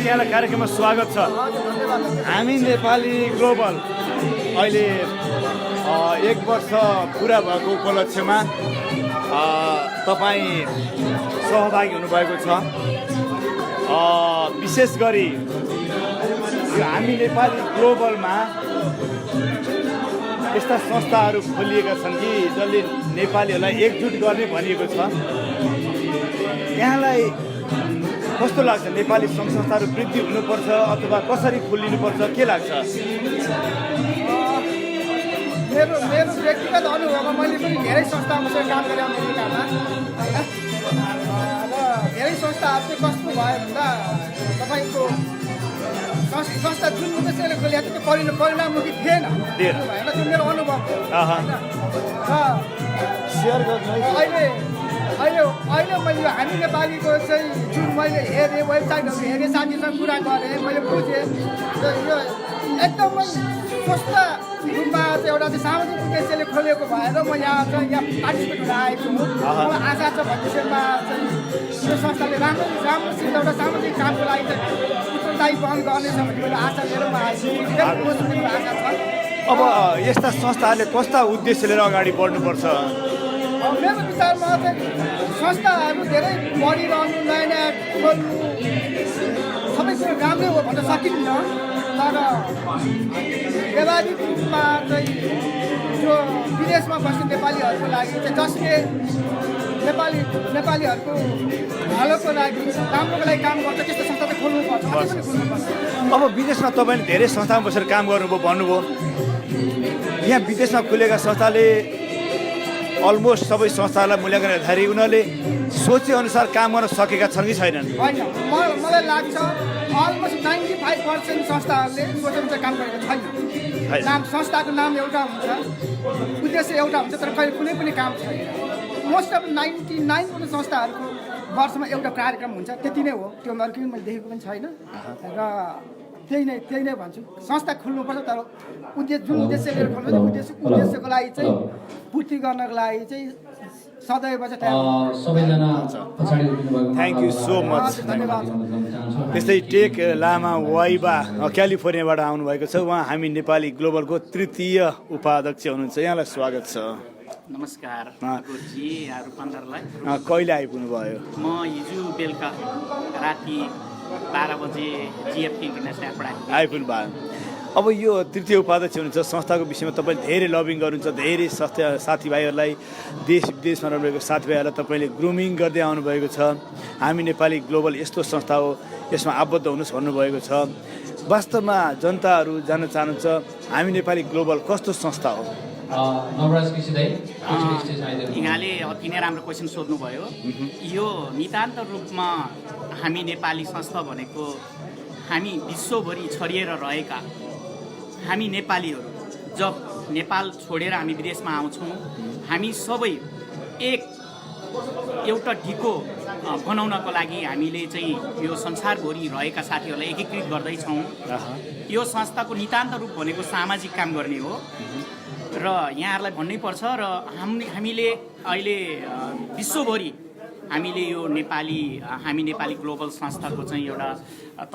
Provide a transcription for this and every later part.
यहाँलाई कार्यक्रममा स्वागत छ। हामी नेपाली ग्लोबल अहिले 1 वर्ष पुरा भएको उपलक्ष्यमा तपाईँ सहभागी हुनुभएको छ। विशेष गरी हामी नेपाली ग्लोबलमा यस्ता संस्थाहरू खोलिएका छन् कि जसले नेपालीहरूलाई एकजुट गर्ने भनिएको छ। यहाँलाई कस्तो लाग्छ? नेपाली सङ्घ संस्थाहरू वृद्धि हुनुपर्छ अथवा कसरी खोलिनुपर्छ, के लाग्छ? मेरो व्यक्तिगत अनुभवमा मैले पनि धेरै संस्थाहरूसँग काम गरेँ अमेरिकामा होइन, र धेरै संस्थाहरू चाहिँ कस्तो भयो भन्दा तपाईँको संस्था जुन उद्देश्यले खोलिएको थियो त्यो परिणाममुखी थिएन होइन, त्यो मेरो अनुभव हो होइन। अहिले मैले हामी नेपालीको चाहिँ जुन मैले हेरेँ, वेबसाइटहरू हेरेँ, साथीसँग कुरा गरेँ, मैले बुझेँ यो एकदमै स्वस्थ रूपमा चाहिँ एउटा चाहिँ सामाजिक उद्देश्यले खोलेको भएर म यहाँ पार्टिसिपेट हुन आएको हुँ। मलाई आशा छ भविष्यमा चाहिँ यो संस्थाले राम्रोसित एउटा सामाजिक कामको लागि चाहिँ उत्तरदायी वहन गर्नेछ भन्ने मेरो आशा लिएरमा आएको आशा छ। अब यस्ता संस्थाहरूले कस्ता उद्देश्य लिएर अगाडि बढ्नुपर्छ? मेरो विचारमा चाहिँ संस्थाहरू धेरै बढिरहनु, नयाँ नयाँ खोल्नु, सबै कुरो राम्रै हो भन्न सकिन्न, तर व्यावहारिक रूपमा चाहिँ जो विदेशमा बस्ने नेपालीहरूको लागि चाहिँ जसले नेपालीहरूको भलोको लागि राम्रोको लागि काम गर्छ त्यस्तो संस्था चाहिँ खोल्नुपर्छ। अब विदेशमा तपाईँले धेरै संस्थामा बसेर काम गर्नुभयो भन्नुभयो, यहाँ विदेशमा खुलेका संस्थाले अलमोस्ट सबै संस्थाहरूलाई मूल्याङ्कन हेर्दाखेरि उनीहरूले सोचेअनुसार काम गर्न सकेका छन् कि छैनन्? होइन, मलाई लाग्छ अलमोस्ट 95% संस्थाहरूले सोचेअनुसार काम गरेको छैन। संस्थाको नाम एउटा हुन्छ, उद्देश्य एउटा हुन्छ, तर कहिले कुनै पनि काम छैन। मोस्ट अफ 99% संस्थाहरूको वर्षमा एउटा कार्यक्रम हुन्छ, त्यति नै हो। त्यो अर्को मैले देखेको पनि छैन र त्यही नै भन्छु। संस्था खोल्नुपर्छ, तर जुन उद्देश्य लिएर खोल्नु उद्देश्यको लागि चाहिँ पूर्ति गर्नको लागि चाहिँ सदैव चाहिँ थ्याङ्क यू सो मच। त्यस्तै टेक लामा वाइबा क्यालिफोर्नियाबाट आउनुभएको छ। उहाँ हामी नेपाली ग्लोबलको 3य उपाध्यक्ष हुनुहुन्छ। यहाँलाई स्वागत छ। नमस्कार गुरुजी, रूपान्तरलाई कहिले आइपुग्नु भयो? म हिजो बेलुका राति 12 बजे जिएफटी इन्टरनेसनल एयरपोर्ट आइपुग्नु भयो। अब यो 3य उपाध्यक्ष हुनुहुन्छ, संस्थाको विषयमा तपाईँले धेरै लबिङ गर्नुहुन्छ, धेरै साथीभाइहरूलाई देश विदेशमा रहनुभएको साथीभाइहरूलाई तपाईँले ग्रुमिङ गर्दै आउनुभएको छ। हामी नेपाली ग्लोबल यस्तो संस्था हो, यसमा आबद्ध हुनुहोस् भन्नुभएको छ। वास्तवमा जनताहरू जान्न चाहनुहुन्छ हामी नेपाली ग्लोबल कस्तो संस्था हो? यहाँले अति नै राम्रो क्वेसन सोध्नुभयो। यो नितान्त रूपमा हामी नेपाली संस्था भनेको हामी विश्वभरि छरिएर रहेका हामी नेपालीहरू जब नेपाल छोडेर हामी विदेशमा आउँछौँ, हामी सबै एउटा ढिको बनाउनको लागि हामीले चाहिँ यो संसारभरि रहेका साथीहरूलाई एकीकृत गर्दैछौँ। यो संस्थाको नितान्त रूप भनेको सामाजिक काम गर्ने हो र यहाँहरूलाई भन्नै पर्छ। र हामीले अहिले विश्वभरि हामीले यो हामी नेपाली ग्लोबल संस्थाको चाहिँ एउटा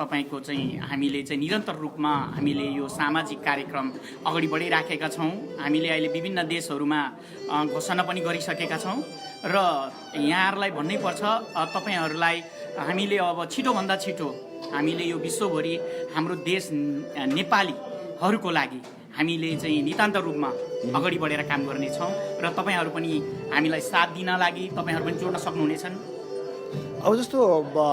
तपाईँको चाहिँ हामीले चाहिँ निरन्तर रूपमा हामीले यो सामाजिक कार्यक्रम अगाडि बढाइराखेका छौँ। हामीले अहिले विभिन्न देशहरूमा घोषणा पनि गरिसकेका छौँ र यहाँहरूलाई भन्नै पर्छ तपाईँहरूलाई हामीले अब छिटोभन्दा छिटो हामीले यो विश्वभरि हाम्रो देश नेपालीहरूको लागि हामीले चाहिँ नितान्त रूपमा अगाडि बढेर काम गर्नेछौँ र तपाईँहरू पनि हामीलाई साथ दिन लागि तपाईँहरू पनि जोड्न सक्नुहुनेछन्। अब जस्तो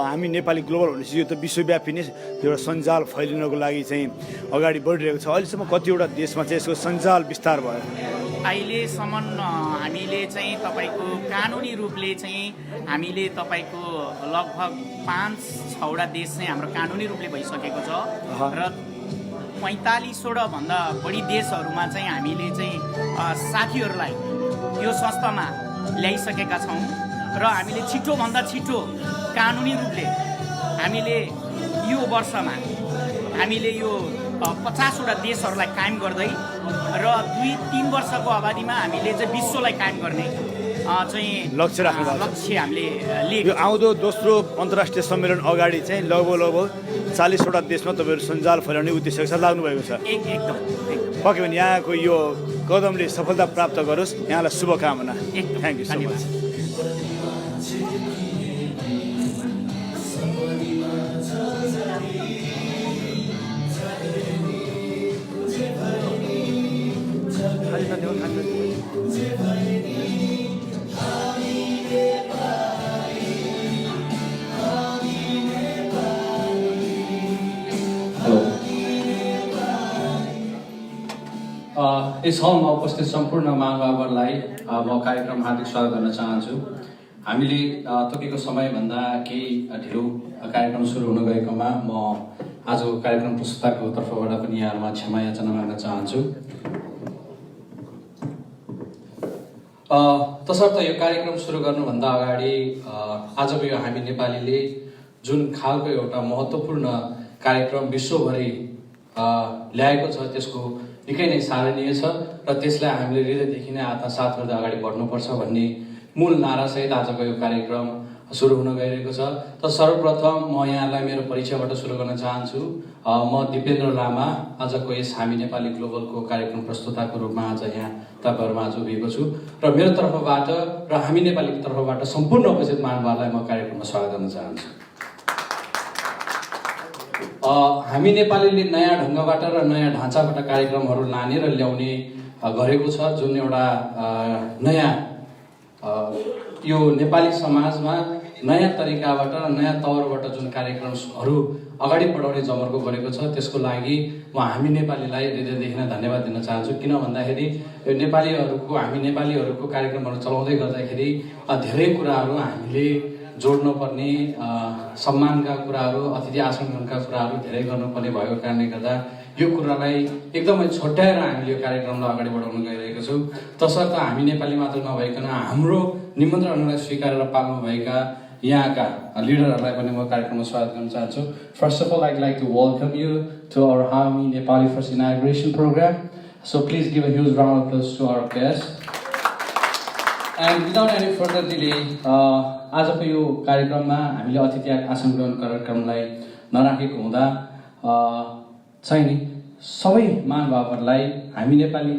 हामी नेपाली ग्लोबल भनेपछि यो त विश्वव्यापी नै एउटा सञ्जाल फैलिनको लागि चाहिँ अगाडि बढिरहेको छ। अहिलेसम्म कतिवटा देशमा चाहिँ यसको सञ्जाल विस्तार भयो? अहिलेसम्म हामीले चाहिँ तपाईँको कानुनी रूपले चाहिँ हामीले तपाईँको लगभग 5-6वटा देश चाहिँ हाम्रो कानुनी रूपले भइसकेको छ र 45वटा भन्दा बढी देशहरूमा चाहिँ हामीले चाहिँ साथीहरूलाई यो संस्थामा ल्याइसकेका छौँ र हामीले छिटोभन्दा छिटो कानुनी रूपले हामीले यो वर्षमा हामीले यो 50वटा देशहरूलाई कायम गर्दै र 2-3 वर्षको अवधिमा हामीले चाहिँ विश्वलाई कायम गर्ने चाहिँ लक्ष्य राख्नु भएको छ। लक्ष्य हामीले यो आउँदो दोस्रो अन्तर्राष्ट्रिय सम्मेलन अगाडि चाहिँ लगभग 40वटा देशमा तपाईँहरू सञ्जाल फैलाउने उद्देश्यका साथ लाग्नुभएको छ। एकदम पक्कै पनि यहाँको यो कदमले सफलता प्राप्त गरोस्, यहाँलाई शुभकामना। Thank you so much. यस हलमा उपस्थित सम्पूर्ण महानुभावहरूलाई म कार्यक्रम हार्दिक स्वागत गर्न चाहन्छु। हामीले तोकेको समयभन्दा केही ढिलो कार्यक्रम सुरु हुन गएकोमा म आजको कार्यक्रम प्रस्तुताको तर्फबाट पनि यहाँहरूमा क्षमा याचना माग्न चाहन्छु। तसर्थ यो कार्यक्रम सुरु गर्नुभन्दा अगाडि आजको यो हामी नेपालीले जुन खालको एउटा महत्त्वपूर्ण कार्यक्रम विश्वभरि ल्याएको छ त्यसको निकै नै सराहनीय छ र त्यसलाई हामीले हृदयदेखि नै आत्मसात गर्दै अगाडि बढ्नुपर्छ भन्ने मूल नारासहित आजको यो कार्यक्रम सुरु हुन गइरहेको छ। त सर्वप्रथम म यहाँलाई मेरो परिचयबाट सुरु गर्न चाहन्छु। म दिपेन्द्र लामा आजको यस हामी नेपाली ग्लोबलको कार्यक्रम प्रस्तुताको रूपमा आज यहाँ तपाईँहरूमा आज उभिएको छु र मेरो तर्फबाट र हामी नेपालीको तर्फबाट सम्पूर्ण उपस्थित महानुभावलाई म कार्यक्रममा स्वागत गर्न चाहन्छु। हामी नेपालीले नयाँ ढङ्गबाट र नयाँ ढाँचाबाट कार्यक्रमहरू लाने र ल्याउने गरेको छ। जुन एउटा नयाँ यो नेपाली समाजमा नयाँ तरिकाबाट र नयाँ तवरबाट जुन कार्यक्रमहरू अगाडि बढाउने जमर्को गरेको छ त्यसको लागि म हामी नेपालीलाई हृदयदेखि नै धन्यवाद दिन चाहन्छु। किन भन्दाखेरि यो हामी नेपालीहरूको कार्यक्रमहरू चलाउँदै गर्दाखेरि धेरै कुराहरू हामीले जोड्नुपर्ने सम्मानका कुराहरू अतिथि आसनका कुराहरू धेरै गर्नुपर्ने भएको कारणले गर्दा यो कुरालाई एकदमै छोट्याएर हामीले यो कार्यक्रमलाई अगाडि बढाउन गइरहेको छौँ। तसर्थ हामी नेपाली मात्र नभइकन हाम्रो निमन्त्रणलाई स्वीकारेर पाल्नुभएका यहाँका लिडरहरूलाई पनि म कार्यक्रममा स्वागत गर्न चाहन्छु। First of all I'd like to welcome you to our Hami Nepali first inauguration program. So please give a huge round of applause to our guests. And without any further delay, आजको यो कार्यक्रममा हामीले अतिथि आसन ग्रहण कार्यक्रमलाई नराखेको हुँदा चाहिँ नि सबै महानुभावहरूलाई हामी नेपाली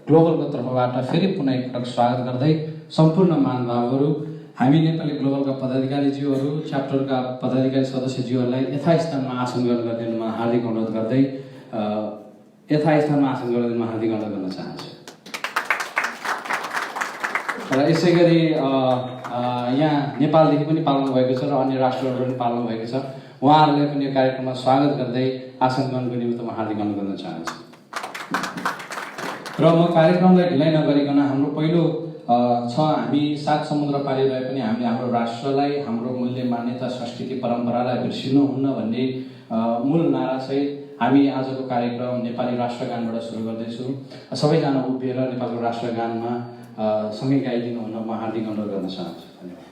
ग्लोबलको तर्फबाट फेरि पुनः एकपटक स्वागत गर्दै सम्पूर्ण महानुभावहरू हामी नेपाली ग्लोबलका पदाधिकारीज्यूहरू च्याप्टरका पदाधिकारी सदस्यज्यूहरूलाई यथास्थानमा आसन ग्रहण गरिदिनुमा हार्दिक अनुरोध गर्दै यथास्थानमा आसन ग्रहण गरिदिनुमा हार्दिक अनुरोध गर्न चाहन्छु। र यसै गरी यहाँ नेपालदेखि पनि पाल्नु भएको छ र अन्य राष्ट्रहरू पनि पाल्नु भएको छ। उहाँहरूलाई पनि यो कार्यक्रममा स्वागत गर्दै आसन ग्रहणको निमित्त म हार्दिक अनुरोध गर्न चाहन्छु। र म कार्यक्रमलाई ढिलाइ नगरिकन हाम्रो पहिलो छ, हामी 7 समुद्र पारी रहे पनि हामीले हाम्रो राष्ट्रलाई, हाम्रो मूल्य, मान्यता, संस्कृति, परम्परालाई बिर्सिनुहुन्न भन्ने मूल नारासहित हामी आजको कार्यक्रम नेपाली राष्ट्रगानबाट सुरु गर्दैछौँ। सबैजना उभिएर नेपालको राष्ट्रगानमा सँगै गाइदिनु हुन म हार्दिक अनुरोध गर्न चाहन्छु। धन्यवाद।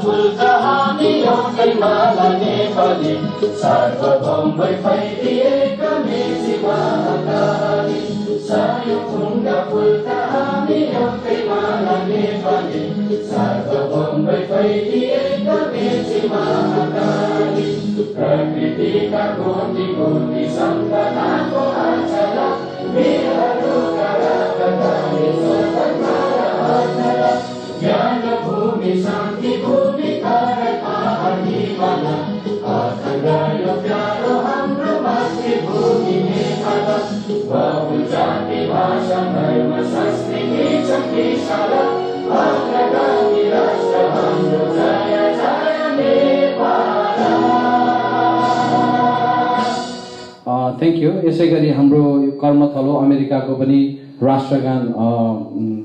फुल्का हामी एउटै माला नेपाली, सार्वभौम भई फैलिएका मेची महाकाली। सायो ढुङ्गा फुल्का हामी एउटै माला नेपाली, सार्वभौम भई फैलिएका मेची महाकाली। प्रकृतिका कोटि कोटि सम्पदाको आचरा, वीरहरूका राजधानी स्वतन्त्र आचरा। ज्ञान भूमि शान्ति भूमि तारा पहाडी माला, अखण्ड प्यारो हाम्रो मातृभूमि नेपाल। बहु जाति भाषा धर्म संस्कृति छ विशाल, अग्रगामी राष्ट्र हाम्रो जय जय नेपाल। Thank you. यसै गरी हाम्रो कर्मथलो अमेरिकाको पनि राष्ट्रगान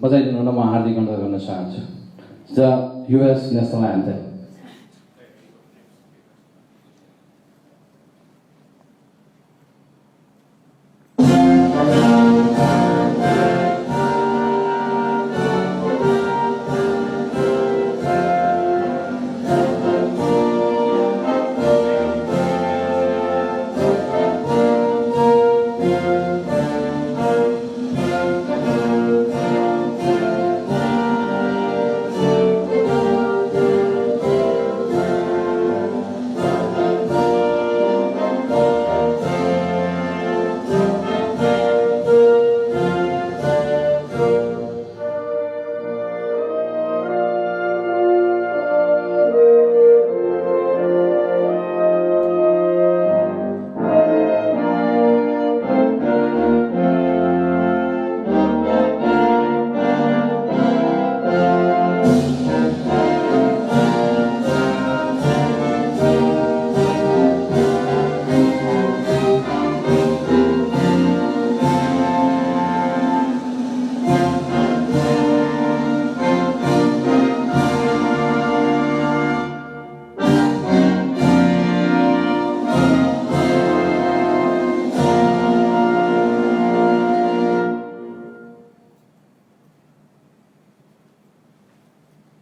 बजाइदिनु हुन म हार्दिक अनुरोध गर्न चाहन्छु। The US national anthem.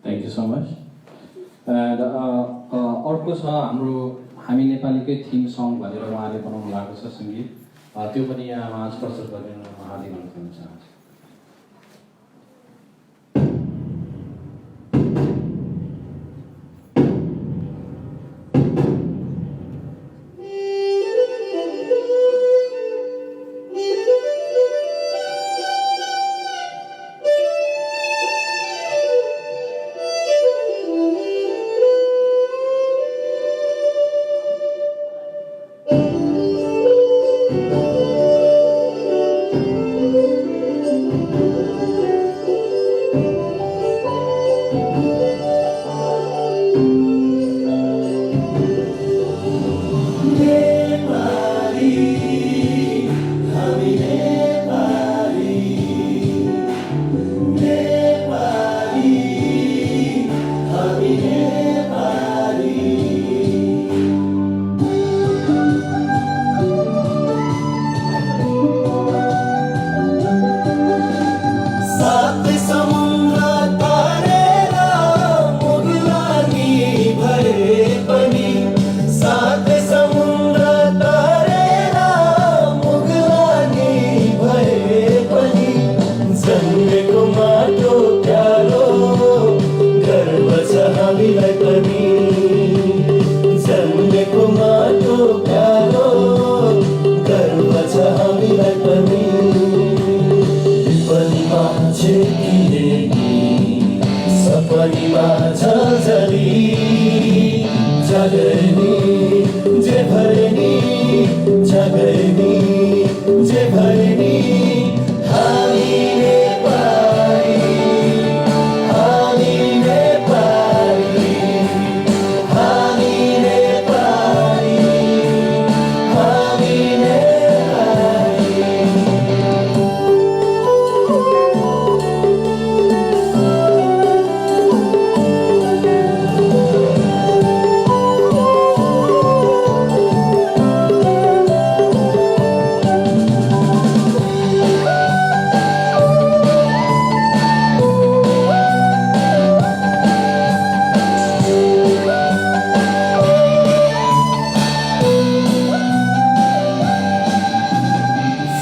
Thank you so much. And अर्को छ हाम्रो हामी नेपालीकै थिम सङ भनेर उहाँले बनाउनु भएको छ सङ्गीत, त्यो पनि यहाँ माझ प्रस्तुत गरिदिनु म हार्दिक अनुरोध गर्न चाहन्छु। Check झल्झली जगनी जे भरनी जगनी जे भरनी हामी नेपाली हामी नेपाली हामी नेपाली हामी नेपाली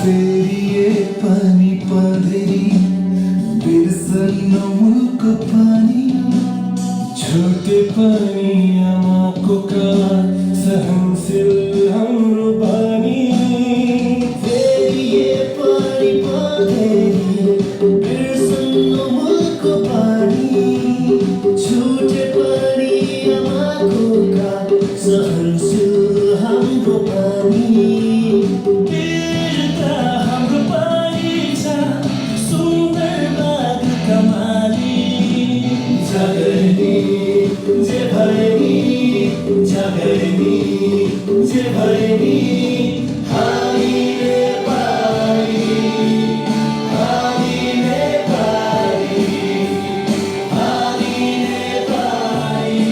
फेरिए पानी पर्दै बिर्सन मुखको पानी छुटे पनि आमाको कान सहनशील हाम्रो बानी फेरिए पानी पर्दै बिर्सन मुखको पानी छुटे पनि आमाको कान सहनशील हाम्रो बानी हाम्रो पानी छ सुन्दर बाग कमाली जगनी जे भरनी जगनी जे भरनी हामी नेपाली हामी नेपाली हामी नेपाली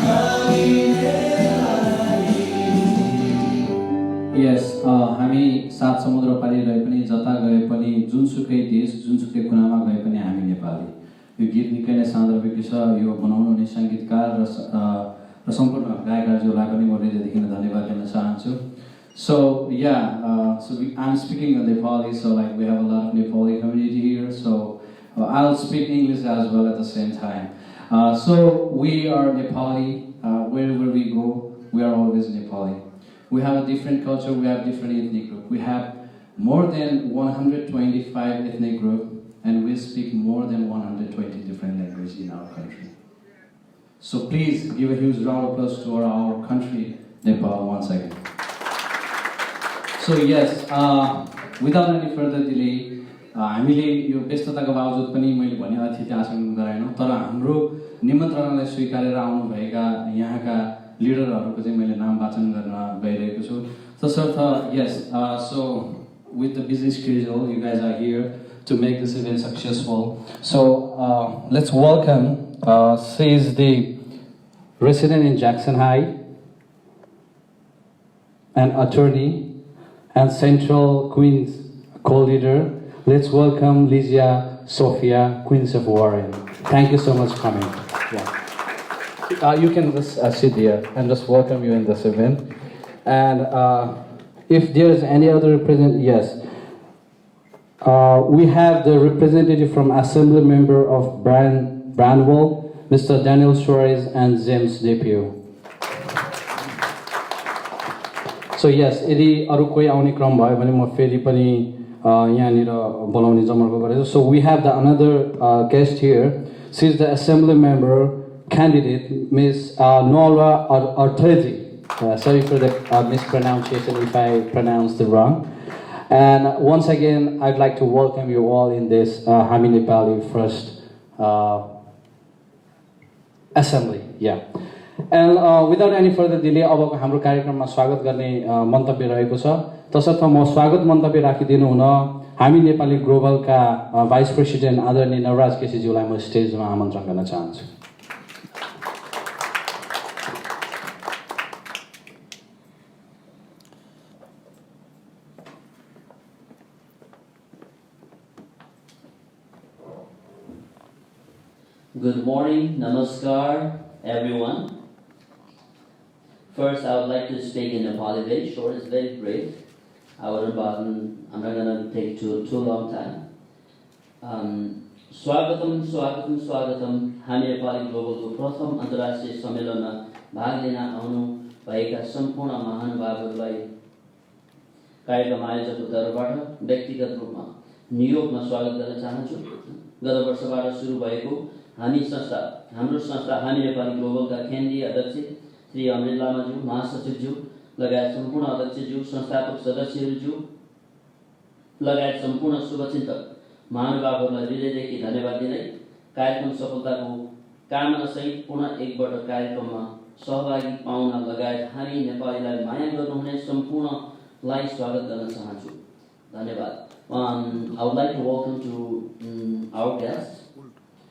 हामी नेपाली यस हामी सात समुद्र पारी रहे पनि जता गए पनि जुनसुकै देश जुनसुकै कुनामा गए पनि हामी नेपाली यो गीत निकै नै सान्दर्भिक छ यो बनाउनु हुने सङ्गीतकार र सम्पूर्ण गायकहरूलाई पनि म हृदयदेखि धन्यवाद दिन चाहन्छु So I'm speaking in Nepali, so like we have a lot of Nepali community here, so I'll speak English as well at the same time. So we are Nepali, wherever we go, we are always Nepali. We have a different culture, we have different ethnic group. We have more than 125 ethnic group, and we speak more than 120 different languages in our country. So please give a huge round of applause to our country, Nepal, once again. So yes, without any further delay, हामीले यो व्यस्तताको बावजुद पनि मैले भने अतिथि आसन गराएनौँ तर हाम्रो निमन्त्रणालाई स्वीकारेर आउनुभएका यहाँका लिडरहरूको चाहिँ मैले नाम वाचन गर्न गइरहेको छु तसर्थ yes so with the busy schedule you guys are here to make this event successful so let's welcome she is the resident in Jackson High an attorney and Central Queens co-leader. Let's welcome Lysia Sophia, Queens of Warren. Thank you so much for coming. Yeah. You can just sit here and just welcome you in this event. And if there is any other representative, yes. We have the representative from Assembly Member of Brandwell, Mr. Daniel Suarez and James Depew. So yes, यदि अरु कोही आउने क्रम भयो भने म फेरि पनि यहाँनिर बोलाउने जमर्को गरेछु. So we have the another guest here. She is the assembly member candidate, Ms. Nola Ortezi. Sorry for the mispronunciation if I pronounced it wrong. And once again, I'd like to welcome you all in this Hami Nepali first assembly. Yeah. And without any further delay, अब हाम्रो कार्यक्रममा स्वागत गर्ने मन्तव्य रहेको छ. तसर्थ म स्वागत मन्तव्य राखिदिनु हुन हामी नेपाली ग्लोबलका भाइस प्रेसिडेन्ट आदरणीय नवराज केसीज्यूलाई म स्टेजमा आमन्त्रण गर्न चाहन्छु. Good morning, namaskar, everyone. First, I would like to speak in Nepali, very short, it's very brief. I'm not going to take too long time. Swagatam, swagatam, swagatam, Hami Nepali Globe-को प्रथम अन्तर्राष्ट्रिय सम्मेलनमा भाग लिन आउनु भएका सम्पूर्ण महानुभावहरूलाई कार्यक्रम आयोजकको तर्फबाट व्यक्तिगत रूपमा न्युयोर्कमा स्वागत गर्न चाहन्छु. गत वर्षबाट सुरु भएको हाम्रो संस्था हामी नेपाली ग्लोबलका केन्द्रीय अध्यक्ष श्री अमृत लामाज्यू, महासचिवज्यू लगायत सम्पूर्ण अध्यक्षज्यू, संस्थापक सदस्यज्यू लगायत सम्पूर्ण शुभचिन्तक महानुभावहरूलाई हृदयदेखि धन्यवाद दिँदै कार्यक्रम सफलताको कामनासहित पुनः एकपल्ट कार्यक्रममा सहभागी पाउन लगायत हामी नेपालीलाई माया गर्नुहुने सम्पूर्णलाई स्वागत गर्न चाहन्छु। धन्यवाद। I would like to welcome to our guests,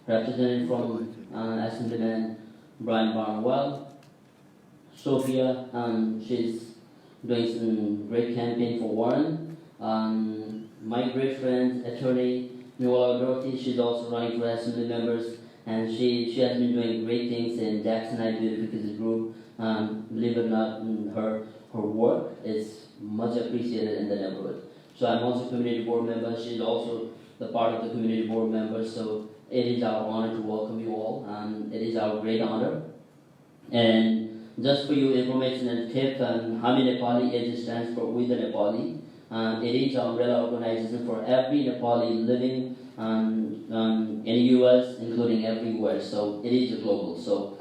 representing from Assemblyman Brian Barnwell, Sophia, she's doing some great campaign for Warren. My great friend, attorney Nuala Dorothy, she's also running for Assembly members, and she has been doing great things in Jackson Heights Beautification Group. Believe it or not, her work is much appreciated in the neighborhood. So I'm also a community board member. She's also the part of the community board members. So it is our honor to welcome you all. It is our great honor. And just for your information and tip, Hami Nepali, it stands for With the Nepali. It is an umbrella organization for every Nepali living in the US, including everywhere. So it is a global. So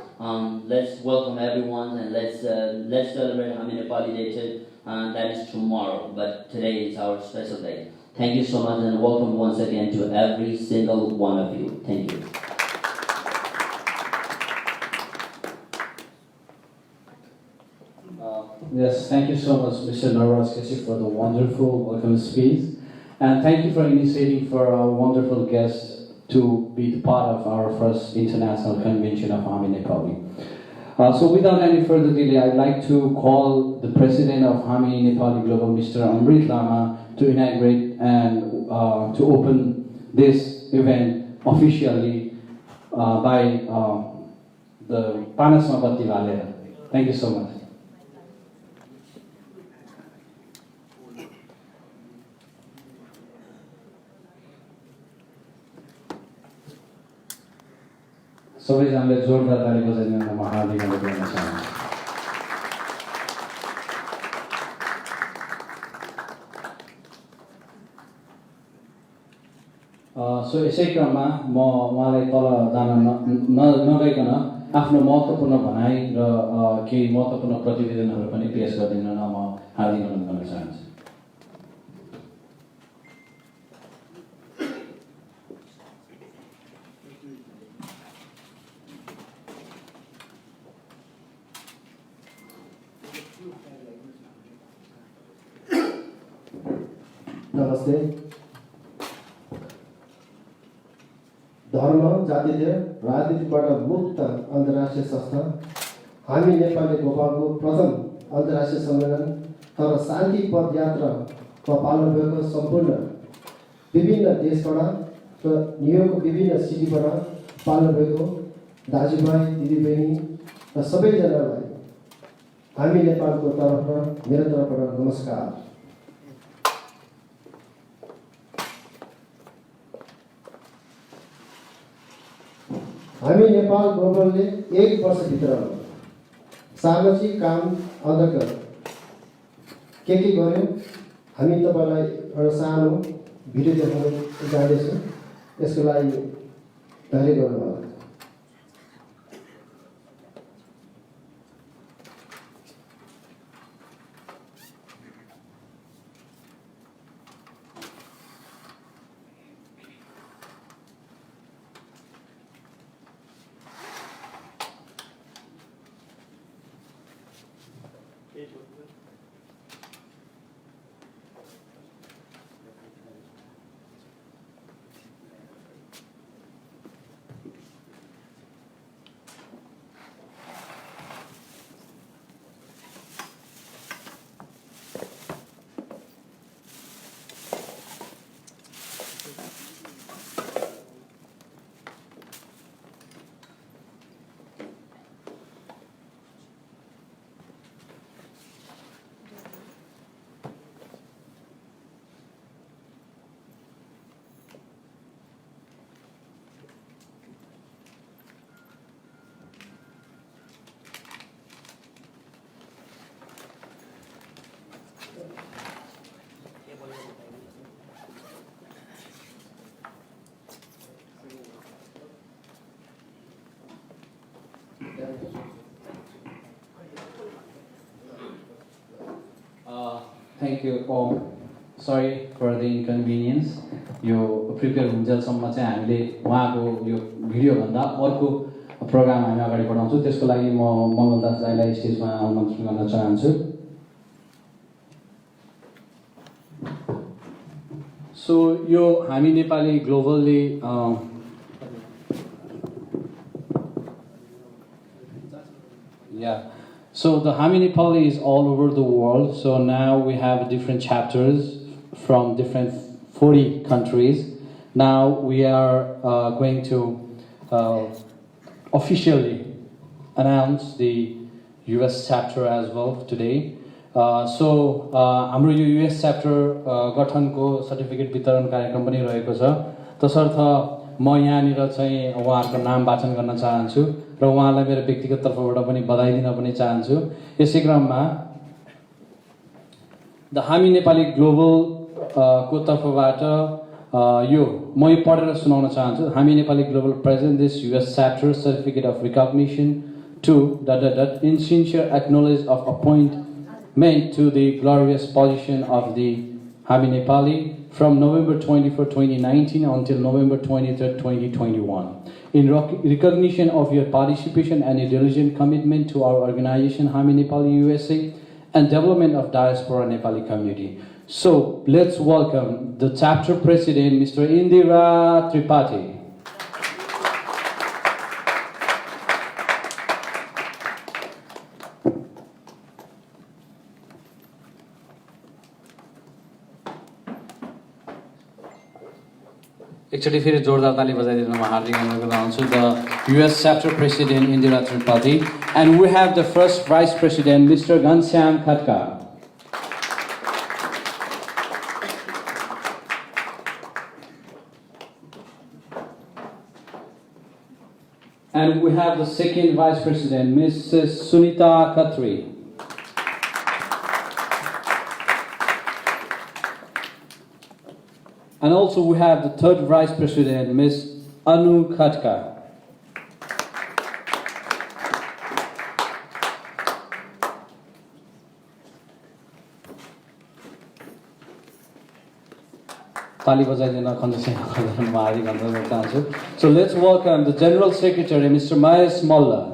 let's welcome everyone and let's celebrate Hami Nepali Day too. That is tomorrow, but today is our special day. Thank you so much and welcome once again to every single one of you. Thank you. Yes, thank you so much, Mr. Naraj Kesik, for the wonderful welcome speech. And thank you for initiating for our wonderful guests to be the part of our first international convention of Hami Nepali. So without any further delay, I'd like to call the president of Hami Nepali Global, Mr. Amrit Lama, to inaugurate and to open this event officially by the Panasma Batti Valera. Thank you so much. सबैजनाले जोरदार ताली बजाइदिनु म हार्दिक अनुरोध गर्न चाहन्छु। So यसै क्रममा म उहाँलाई तल जान नगइकन आफ्नो महत्त्वपूर्ण भनाइ र केही महत्त्वपूर्ण प्रतिवेदनहरू पनि पेश गरिदिन म हार्दिक अनुरोध गर्न चाहन्छु। नमस्ते। धर्म, जातीय, राजनीतिबाट मुक्त अन्तर्राष्ट्रिय संस्था हामी नेपाली गोपालको प्रथम अन्तर्राष्ट्रिय सम्मेलन तर शान्ति पदयात्रामा पाल्नु भएको सम्पूर्ण विभिन्न देशबाट र न्युयोर्कको विभिन्न सिटीबाट पाल्नु भएको दाजुभाइ, दिदीबहिनी र सबैजनालाई हामी नेपालको तर्फबाट मेरो तर्फबाट नमस्कार। हामी नेपाल ग्लोबलले 1 वर्षभित्र सामाजिक काम अन्तर्गत के गर्यो हामी तपाईलाई एउटा सानो भिडियो देखाउन जाँदैछौँ। यसको लागि धैर्य गर्नुहोला। Thank you. Sorry for the inconvenience. यो प्रिपेयर हुन्जेलसम्म चाहिँ हामीले उहाँको यो भिडियोभन्दा अर्को प्रोग्राम हामी अगाडि बढाउँछौँ। त्यसको लागि म मङ्गलदास दाइलाई स्टेजमा आमन्त्रण गर्न चाहन्छु। सो यो हामी Nepali ग्लोबलले So the Hami Nepali is all over the world. So now we have different chapters from different 40 countries. Now we are going to officially announce the US chapter as well today. So हाम्रो यो US chapter गठनको certificate वितरण कार्यक्रम पनि रहेको छ। तसर्थ म यहाँनिर चाहिँ उहाँहरूको नाम वाचन गर्न चाहन्छु र उहाँलाई मेरो व्यक्तिगत तर्फबाट पनि बधाई दिन पनि चाहन्छु। यसै क्रममा द हामी नेपाली ग्लोबल को तर्फबाट यो म यो पढेर सुनाउन चाहन्छु। हामी Nepali global present this US chapter certificate of recognition to ... in sincere acknowledge of appointment to the glorious position of the Hami Nepali from November 24, 2019 until November 23, 2021. In recognition of your participation and a diligent commitment to our organization Hami Nepali USA and development of diaspora Nepali community. So let's welcome the chapter president, Mr. Indira Tripathi. एकचोटि फेरि जोरदार ताली बजाइदिनु म हार्दिक अनुरोध गर्छु the US chapter president Indira Tripathi, and we have the first vice president Mr. Ghanshyam Khatka. And we have the second vice president Mrs. Sunita Khatri. And also we have the third vice president, Ms. Anu Khatka. So let's welcome the General Secretary, Mr. Mahesh Malla.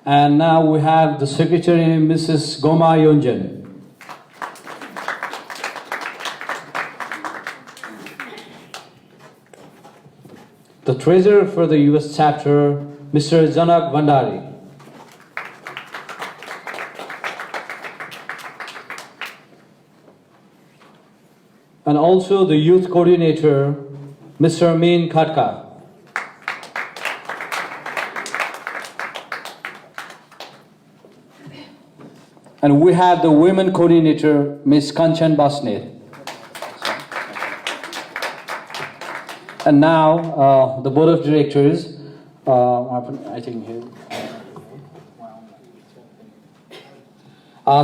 And now we have the Secretary, Mrs. Goma Yonjan. The Treasurer for the US chapter, Mr. Janak Bandari. And also the Youth Coordinator, Mr. Amin Khatka. And we have the Women Coordinator, Ms. Kanchan Basnet. And now, the Board of Directors, I think here.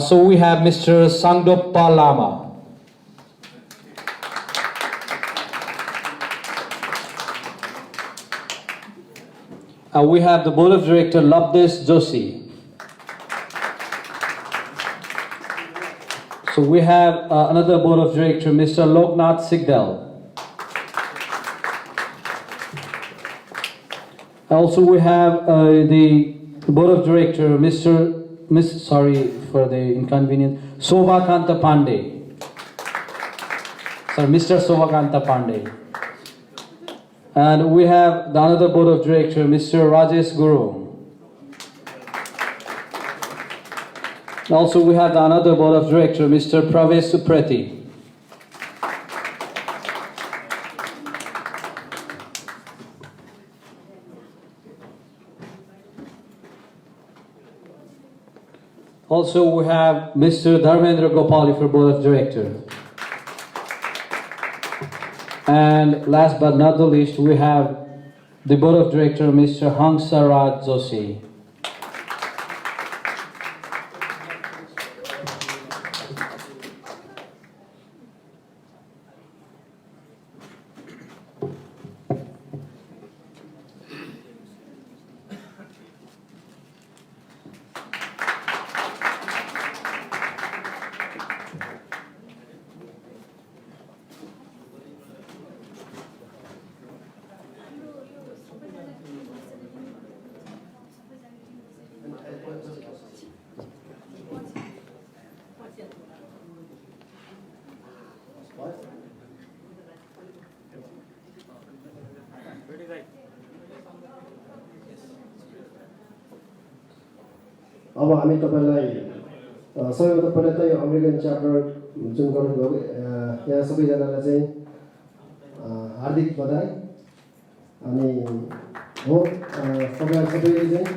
So we have Mr. Sangdoppa Lama. We have the Board of Directors, Labdesh Joshi. So we have another Board of Directors, Mr. Loknath Sigdal. Also we have the Board of Directors, sorry for the inconvenience, Sobhakanta Pandey. Sorry, Mr. Sobhakanta Pandey. And we have the another Board of Directors, Mr. Rajesh Guru. Also we have another Board of Directors, Mr. Pravesh Supreti. Also we have Mr. Dharmendra Gopali for Board of Directors. And last but not the least, we have the Board of Directors, Mr. Hangsaraj Joshi. अब हामी तपाईँलाई सबैभन्दा पहिला त यो American chapter जुन गर्नुभएको यहाँ सबैजनालाई चाहिँ हार्दिक बधाई। अनि हो तपाईँहरू सबैले चाहिँ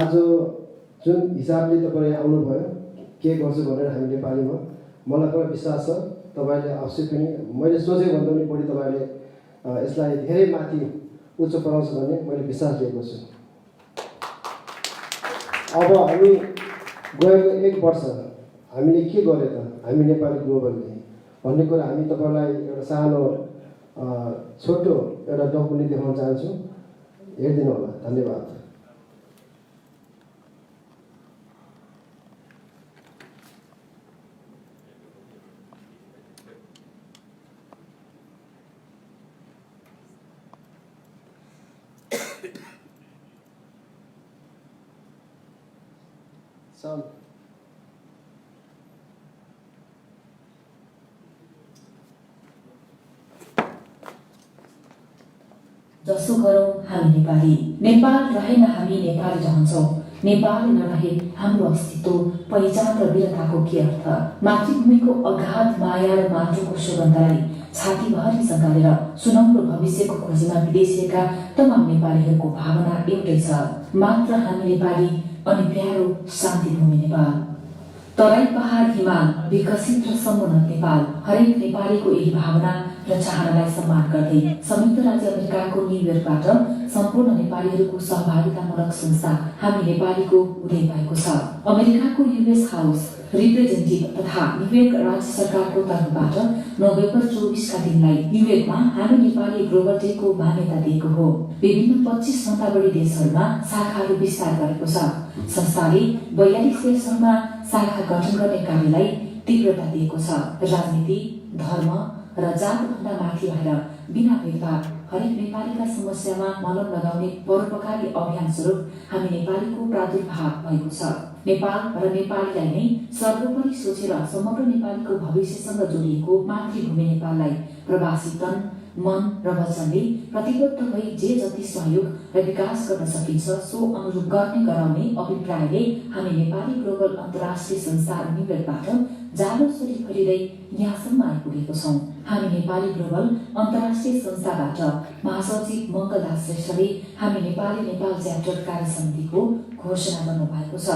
आज जुन हिसाबले तपाईँ आउनुभयो के गर्छु भनेर हामी नेपालीमा मलाई पुरा विश्वास छ तपाईँले अवश्य पनि मैले सोचेको भन्दा पनि बढी तपाईँले यसलाई धेरै माथि उच्च पुऱ्याउँछ भन्ने मैले विश्वास लिएको छु। अब हामी गएको 1 वर्ष हामीले के गर्यो त हामी नेपाली ग्लोबलले भन्ने कुरा हामी तपाईँलाई एउटा सानो छोटो एउटा डकुमेन्ट देखाउन चाहन्छु, हेरिदिनु होला। धन्यवाद। जसो गरौँ हामी नेपाली, नेपाल रहेन हामी नेपाली रहन्छौँ। नेपाल नरहे हाम्रो अस्तित्व, पहिचान र वीरताको के अर्थ? मातृभूमिको अगाध माया र माटोको सुगन्धलाई छातीभरि सँगालेर सुनौलो भविष्यको खोजीमा विदेशिएका तमाम नेपालीहरूको भावना एउटै छ, मात्र हामी नेपाली अनि प्यारो शान्ति भूमि नेपाल। तराई पहाड हिमाल विकसित र समुन्नत नेपाल, हरेक नेपालीको यही भावना र चाहनालाई सम्मान गर्दै संयुक्त राज्य अमेरिकाको न्युयोर्कबाट सम्पूर्ण नेपालीहरूको सहभागितामूलक संस्था हामी नेपालीको उदय भएको छ। अमेरिकाको युएस हाउस रिप्रेजेन्टेटिभ तथा न्युयोर्क राज्य सरकारको तर्फबाट नोभेम्बर 24 का दिनलाई न्युयोर्कमा हामी नेपाली ग्लोबल डेको मान्यता दिएको हो। विभिन्न 25 भन्दा बढी देशहरूमा शाखाहरू विस्तार गरेको छ। संस्थाले 42 देशहरूमा शाखा गठन गर्ने कार्यलाई तीव्रता दिएको छ। राजनीति, धर्म र जातभन्दा माथि भएर बिना भेदभाव हरेक नेपालीका समस्यामा मलम लगाउने परोपकारी अभियान स्वरूप हामी नेपालीको प्रादुर्भाव भएको छ। नेपाल र नेपालीलाई नै सर्वोपरि सोचेर समग्र नेपालीको भविष्यसँग जोडिएको मातृभूमि नेपाललाई प्रवासी तन, मन र वचनले प्रतिबद्ध भई जे जति सहयोग र विकास गर्न सकिन्छ सो अनुरूप गर्ने गराउने अभिप्रायले हामी नेपाली ग्लोबल अन्तर्राष्ट्रिय संस्था न्युयोर्कबाट जालो स्वरी फैलिँदै यहाँसम्म आइपुगेको छौँ। हामी नेपाली ग्लोबल अन्तर्राष्ट्रिय संस्थाबाट महासचिव मङ्गलदास श्रेष्ठले हामी नेपाली नेपाल च्याप्टर कार्य समितिको घोषणा गर्नुभएको छ।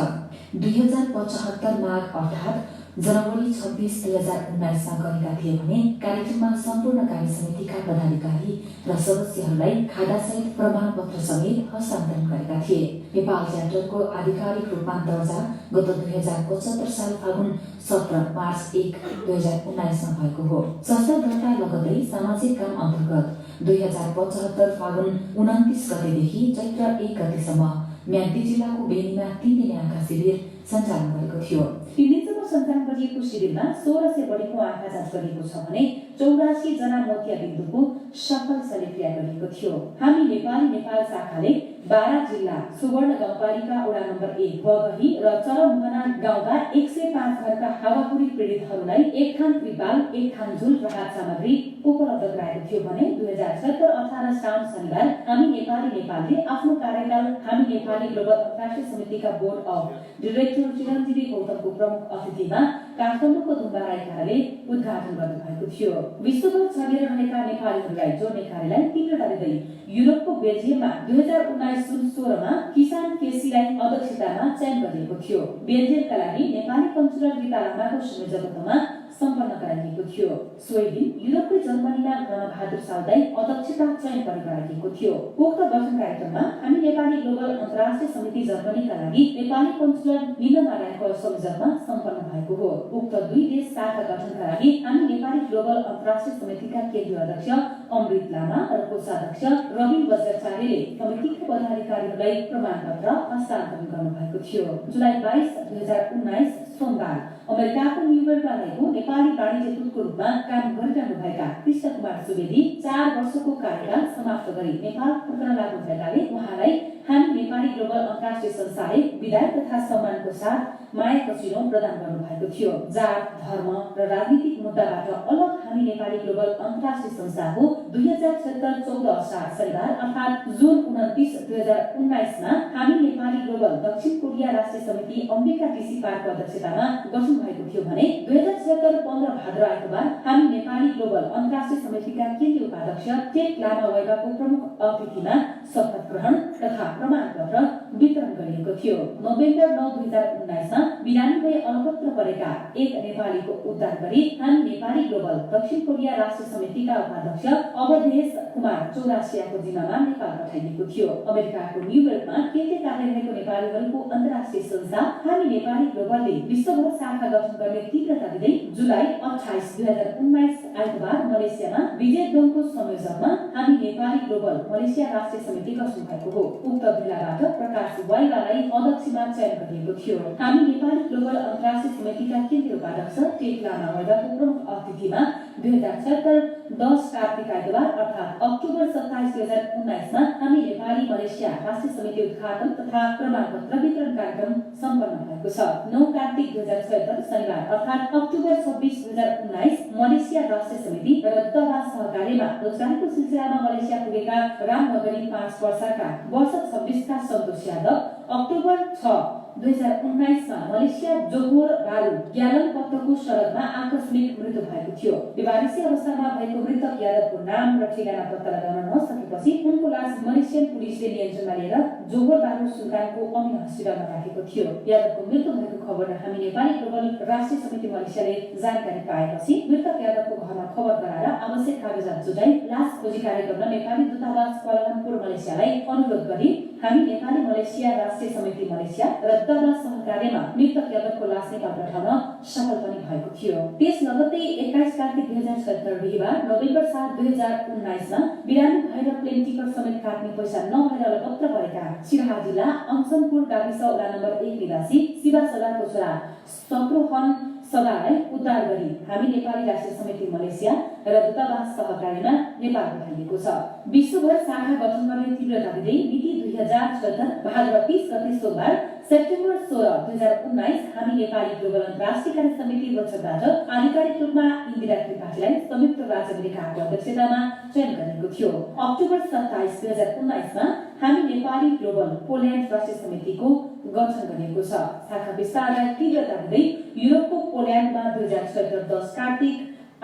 2075 माघ अर्थात् जनवरी 26, 2019 गरेका थिए भने कार्यक्रममा सम्पूर्ण कार्य समितिका पदाधिकारी र सदस्यहरूलाई खादासहित प्रमाणपत्र समेत हस्तान्तरण गरेका थिए। नेपाल च्याप्टरको आधिकारिक रूपान्तरण गत 2075 साल फागुन 17 मार्च 1, 2019 भएको हो। संस्था दर्ता लगतै सामाजिक काम अन्तर्गत 2075 फागुन 29 गतेदेखि चैत्र 1 गतेसम्म म्याग्दी जिल्लाको बेनीमा 3 दिने आँखा शिविर सञ्चालन गरेको थियो। 3 दिनसम्म सञ्चालन गरिएको शिविरमा 1600 बढीको आँखा जाँच गरिएको छ भने 84 जना मोतियाबिन्दुको सफल शल्यक्रिया गरिएको थियो। हामी नेपाली नेपाल शाखाले 12 जिल्ला सुवर्ण गाउँपालिका वडा नम्बर 1 बगही र चरमभना गाउँका 105 घरका हावाहुरी पीडितहरूलाई एक थान त्रिपाल, एक थान झुल राहत सामग्री उपलब्ध गराएको थियो भने 2017-18 साउन शनिबार हामी नेपालले आफ्नो कार्यकाल हामी नेपाली ग्लोबल अन्तर्राष्ट्रिय समितिका बोर्ड अफ डाइरेक्टर चिरञ्जीवी गौतमको प्रमुख अतिथिमा काठमाडौँको दुम्बाराई कार्यले उद्घाटन गर्नुभएको थियो। विश्वभर छरिएर रहेका नेपालीहरूलाई जोड्ने कार्यलाई तीव्रता दिँदै युरोपको बेल्जियममा 2019 जुन 16 मा किसान केसीलाई अध्यक्षतामा चयन गरिएको थियो। बेल्जियमका लागि नेपाली कन्सुलर गीता लामाको संयोजकत्वमा सम्पन्न गराइएको थियो। सोही दिन युरोपकै जर्मनीमा रणबहादुर साउदलाई अध्यक्षता चयन पनि गराइएको थियो। उक्त गठन कार्यक्रममा हामी नेपाली ग्लोबल अन्तर्राष्ट्रिय समिति जर्मनीका लागि नेपाली कन्सुलर निलमा रायको संयोजकमा सम्पन्न भएको हो। उक्त 2 देश शाखा गठनका लागि हामी नेपाली ग्लोबल अन्तर्राष्ट्रिय समितिका केन्द्रीय अध्यक्ष अमृत लामा र कोषाध्यक्ष रवि बज्राचार्यले समितिका पदाधिकारीहरूलाई प्रमाणपत्र हस्तान्तरण गर्नुभएको थियो। जुलाई 22, 2019 सोमबार अमेरिकाको न्युयोर्कमा रहेको नेपाली वाणिज्य दूतको रूपमा काम गरिरहनुभएका कृष्ण कुमार सुवेदी 4 वर्षको कार्यकाल समाप्त गरी नेपाल फर्कन लाग्नुभएकाले उहाँलाई हामी नेपाली ग्लोबल अन्तर्राष्ट्रिय संस्थाले विदाई तथा सम्मानको साथ माया कसिनो प्रदान गर्नुभएको थियो। जात, धर्म र राजनीतिक मुद्दाबाट अलग हामी नेपाली ग्लोबल अन्तर्राष्ट्रिय संस्थाको 2076 14 असार शनिबार अर्थात् जुन 29 2019 मा हामी नेपाली ग्लोबल दक्षिण कोरिया राष्ट्रिय समिति अम्बिका टिसी पार्कको अध्यक्षतामा गठन भएको थियो भने 2076 15 भाद्र आइतबार हामी नेपाली ग्लोबल अन्तर्राष्ट्रिय समितिका केन्द्रीय उपाध्यक्ष टेक लामा वैबाको प्रमुख अतिथिमा शपथ ग्रहण तथा प्रमाणपत्र वितरण गरिएको थियो। नोभेम्बर 9 2019 मा बिरामी भई अलपत्र परेका एक नेपालीको उद्धार गरी हामी नेपाली ग्लोबल दक्षिण कोरिया राष्ट्रिय समितिका उपाध्यक्ष अवधेश कुमार चौरासियाको जिम्मामा नेपाल पठाइएको थियो। अमेरिकाको न्युयोर्कमा केन्द्रीय कार्यालय भएको नेपालीहरूको अन्तर्राष्ट्रिय संस्था हामी नेपाली ग्लोबलले विश्वभर शाखा गठन गर्ने तीव्रता दिँदै जुलाई 28 2019 आइतबार मलेसियामा विजय डोङको संयोजकमा हामी नेपाली ग्लोबल मलेसिया राष्ट्रिय समिति गठन भएको हो। उक्त भेलाबाट प्रकाश वाइवालाई अध्यक्षमा चयन गरिएको थियो। हामी नेपाली ग्लोबल अन्तर्राष्ट्रिय समितिका केन्द्रीय उपाध्यक्ष टेक लामा वैबाको प्रमुख अतिथिमा 2076 10 कार्तिक आइतबार अर्थात् अक्टोबर 27 2019 मा हामी नेपाली मलेसिया राष्ट्रिय समिति उद्घाटन तथा प्रमाणपत्र वितरण कार्यक्रम सम्पन्न भएको छ। 9 कार्तिक 2076 शनिबार अर्थात् अक्टोबर 26 2019 मलेसिया राष्ट्रिय समिति र दवा सहकार्यमा रोजगारीको सिलसिलामा मलेसिया पुगेका रामनगरी 5 वर्षका वर्ष 26 का सन्तोष यादव अक्टोबर 6 2019 मा मलेसिया जोहोर बारू ग्यालन पत्तको सडकमा आकस्मिक मृत्यु भएको थियो। बेवारिसी अवस्थामा भएको मृतक यादवको नाम र ठेगाना पत्ता लगाउन नसकेपछि उनको लास मलेसियन पुलिसले नियन्त्रणमा लिएर जोहोर बारू सुल्तानको अमिन हस्पिटलमा राखेको थियो। यादवको मृत्यु भएको खबर हामी नेपाली ग्लोबल राष्ट्रिय समिति मलेसियाले जानकारी पाएपछि मृतक यादवको घरमा खबर गराएर आवश्यक कागजात जुटाई लास खोजी कार्य गर्न नेपाली दूतावास क्वालालम्पुर मलेसियालाई अनुरोध गरी हामी नेपाली मलेसिया राष्ट्रिय समिति मलेसिया र दवा सहकार्यमा मृतक यादवको लास नेपाल पठाउन सफल पनि भएको थियो। त्यस लगत्तै 21 कार्तिक 2077 बिहीबार नोभेम्बर 7 2019 मा बिरामी भएर प्लेन टिकट समेत काट्ने पैसा नभएर अलपत्र परेका सिराहा जिल्ला अंशनपुर गाविस वडा नम्बर 1 निवासी शिवा सदाको छोरा शत्रुघ्न सदालाई उद्धार गरी हामी नेपाली राष्ट्रिय समिति मलेसिया र दूतावास सहकार्यमा नेपाल पठाइएको छ। विश्वभर शाखा गठन गर्ने तीव्रता दिँदै मिति 2077 भाद्र 30 गते सोमबार सेप्टेम्बर 16 2019 हामी नेपाली ग्लोबल अन्तर्राष्ट्रिय कार्य समिति वचबाट आधिकारिक रूपमा इन्दिरा त्रिपाठीलाई संयुक्त राज्य अमेरिकाको अध्यक्षतामा चयन गरिएको थियो। अक्टोबर 27 2019 मा हामी नेपाली ग्लोबल पोल्यान्ड राष्ट्रिय समितिको गठन गरिएको छ। शाखा विस्तारलाई तीव्रता दिँदै युरोपको पोल्यान्डमा 2077 10 कार्तिक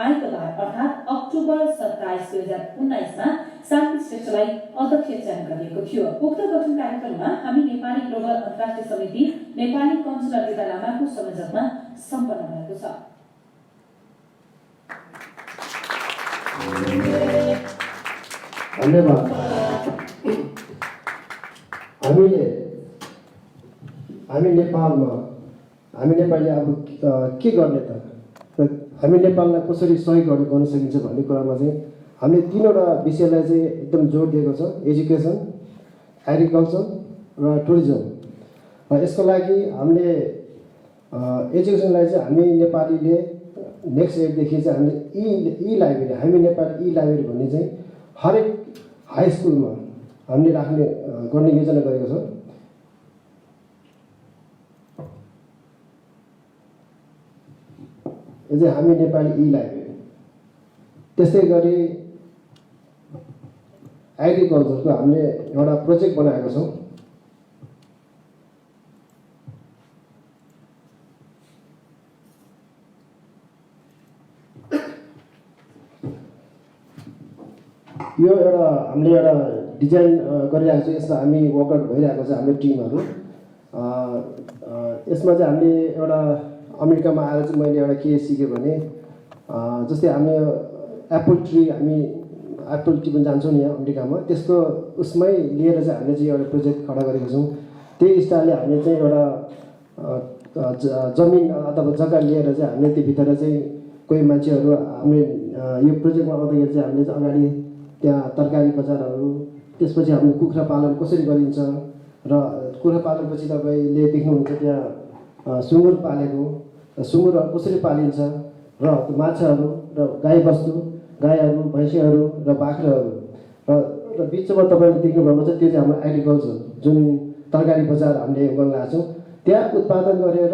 आइतबार अर्थात् अक्टोबर 27 2019 मा शान्ति श्रेष्ठलाई अध्यक्ष चयन गरिएको थियो। उक्त गठन कार्यक्रममा हामी नेपाली ग्लोबल अन्तर्राष्ट्रिय समिति नेपाली कन्सुलर गीता लामाको संयोजकमा सम्पन्न भएको छ। धन्यवाद। हामी नेपालमा हामी नेपालीले अब के गर्ने त हामी नेपाललाई कसरी सहयोग गर्न सकिन्छ भन्ने कुरामा चाहिँ हामीले तीनवटा विषयलाई चाहिँ एकदम जोड दिएको छ। एजुकेसन, एग्रिकल्चर र टुरिज्म। र यसको लागि हामीले एजुकेसनलाई चाहिँ हामी नेपालीले नेक्स्ट इयरदेखि चाहिँ हामीले ई लाइब्रेरी हामी नेपाली ई लाइब्रेरी भन्ने चाहिँ हरेक हाई स्कुलमा हामीले गर्ने योजना गरेको छौँ। यो चाहिँ हामी नेपाली ई लाइब्रेरी। त्यस्तै गरी एग्रिकल्चरको हामीले एउटा प्रोजेक्ट बनाएको छौँ। यो एउटा हामीले एउटा डिजाइन गरिरहेको छौँ। यसमा हामी वर्कआउट भइरहेको छ हाम्रो टिमहरू। यसमा चाहिँ हामीले एउटा अमेरिकामा आएर चाहिँ मैले एउटा के सिकेँ भने जस्तै हामी एप्पल ट्री पनि जान्छौँ नि यहाँ अमेरिकामा, त्यसको उसमै लिएर चाहिँ हामीले चाहिँ एउटा प्रोजेक्ट खडा गरेको छौँ। त्यही स्टाइलले हामीले चाहिँ एउटा जमिन अथवा जग्गा लिएर चाहिँ हामीले त्योभित्र चाहिँ कोही मान्छेहरू हामीले यो प्रोजेक्टमा आउँदाखेरि चाहिँ हामीले चाहिँ अगाडि त्यहाँ तरकारी बजारहरू, त्यसपछि हामीले कुखुरा पालन कसरी गरिन्छ र कुखुरा पालनपछि तपाईँले देख्नुहुन्छ त्यहाँ सुँगुर पालेको, सुँगुरहरू कसरी पालिन्छ र माछाहरू र गाईबस्तु, गाईहरू, भैँसीहरू र बाख्राहरू र बिचमा तपाईँले देख्नुभएको छ त्यो चाहिँ हाम्रो एग्रिकल्चर जुन तरकारी बजार हामीले गर्न लागेको छौँ। त्यहाँ उत्पादन गरेर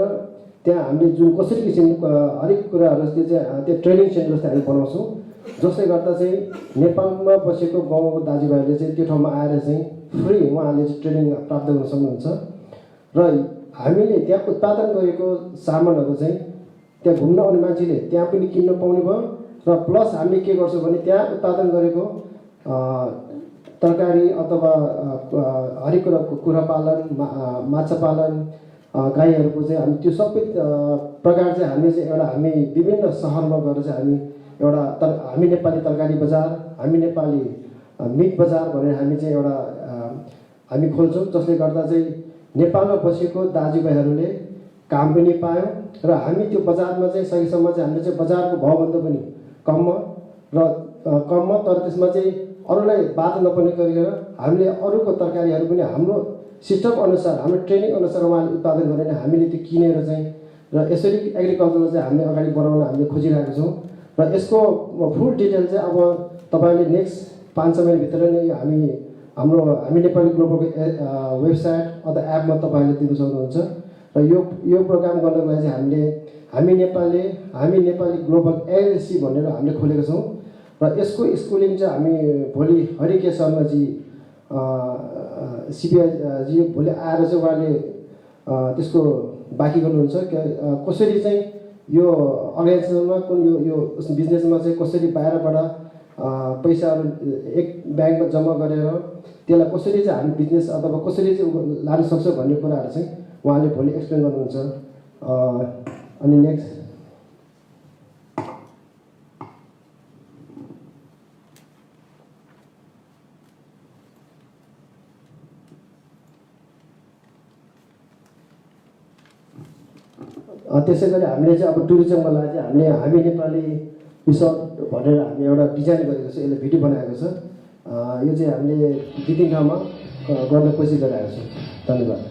त्यहाँ हामीले जुन कसरी किसिमको हरेक कुराहरू जस्तै चाहिँ त्यो ट्रेनिङ सेन्टर जस्तै हामी बनाउँछौँ, जसले गर्दा चाहिँ नेपालमा बसेको गाउँको दाजुभाइहरूले चाहिँ त्यो ठाउँमा आएर चाहिँ फ्री उहाँहरूले चाहिँ ट्रेनिङ प्राप्त गर्न सक्नुहुन्छ। र हामीले त्यहाँ उत्पादन गरेको सामानहरू चाहिँ त्यहाँ घुम्न आउने मान्छेले त्यहाँ पनि किन्न पाउने भयो र प्लस हामीले के गर्छौँ भने त्यहाँ उत्पादन गरेको तरकारी अथवा हरेक कुखुरा पालन, माछा पालन, गाईहरूको चाहिँ हामी त्यो सबै प्रकार चाहिँ हामीले चाहिँ एउटा हामी विभिन्न सहरमा गएर चाहिँ हामी एउटा हामी नेपाली तरकारी बजार, हामी नेपाली मिट बजार भनेर हामी चाहिँ एउटा हामी खोल्छौँ, जसले गर्दा चाहिँ नेपालमा बसेको दाजुभाइहरूले काम पनि पायो र हामी त्यो बजारमा चाहिँ सकेसम्म चाहिँ हामीले चाहिँ बजारको भाउभन्दा पनि कममा तर त्यसमा चाहिँ अरूलाई बाधा नपर्ने गरिकन हामीले अरूको तरकारीहरू पनि हाम्रो सिस्टम अनुसार, हाम्रो ट्रेनिङ अनुसार उहाँले उत्पादन गरेर हामीले त्यो किनेर चाहिँ र यसरी एग्रिकल्चरलाई चाहिँ हामीले अगाडि बढाउन हामीले खोजिरहेको छौँ। र यसको फुल डिटेल चाहिँ अब तपाईँले नेक्स्ट 5-6 महिनाभित्र नै हामी नेपाली ग्लोबलको वेबसाइट अथवा एपमा तपाईँहरूले दिनु सक्नुहुन्छ। र यो प्रोग्राम गर्नको लागि चाहिँ हामी नेपाली ग्लोबल एलएलसी भनेर हामीले खोलेको छौँ र यसको स्कुलिङ चाहिँ हामी भोलि हरिके शर्माजी सिपिआईजी भोलि आएर चाहिँ उहाँले त्यसको बाँकी गर्नुहुन्छ कसरी चाहिँ यो अर्गनाइजेसनमा कुन यो बिजनेसमा चाहिँ कसरी बाहिरबाट पैसाहरू एक ब्याङ्कमा जम्मा गरेर त्यसलाई कसरी चाहिँ हामी बिजनेस अथवा कसरी चाहिँ लान सक्छ भन्ने कुराहरू चाहिँ उहाँले भोलि एक्सप्लेन गर्नुहुन्छ। अनि नेक्स्ट त्यसै गरी हामीले चाहिँ अब टुरिज्मको लागि चाहिँ हामी नेपाली रिसोर्ट भनेर हामी एउटा डिजाइन गरेको छ, यसले भिडियो बनाएको छ। यो चाहिँ हामीले 2-3 ठाउँमा गर्न कोसिस गरिरहेको छौँ। धन्यवाद।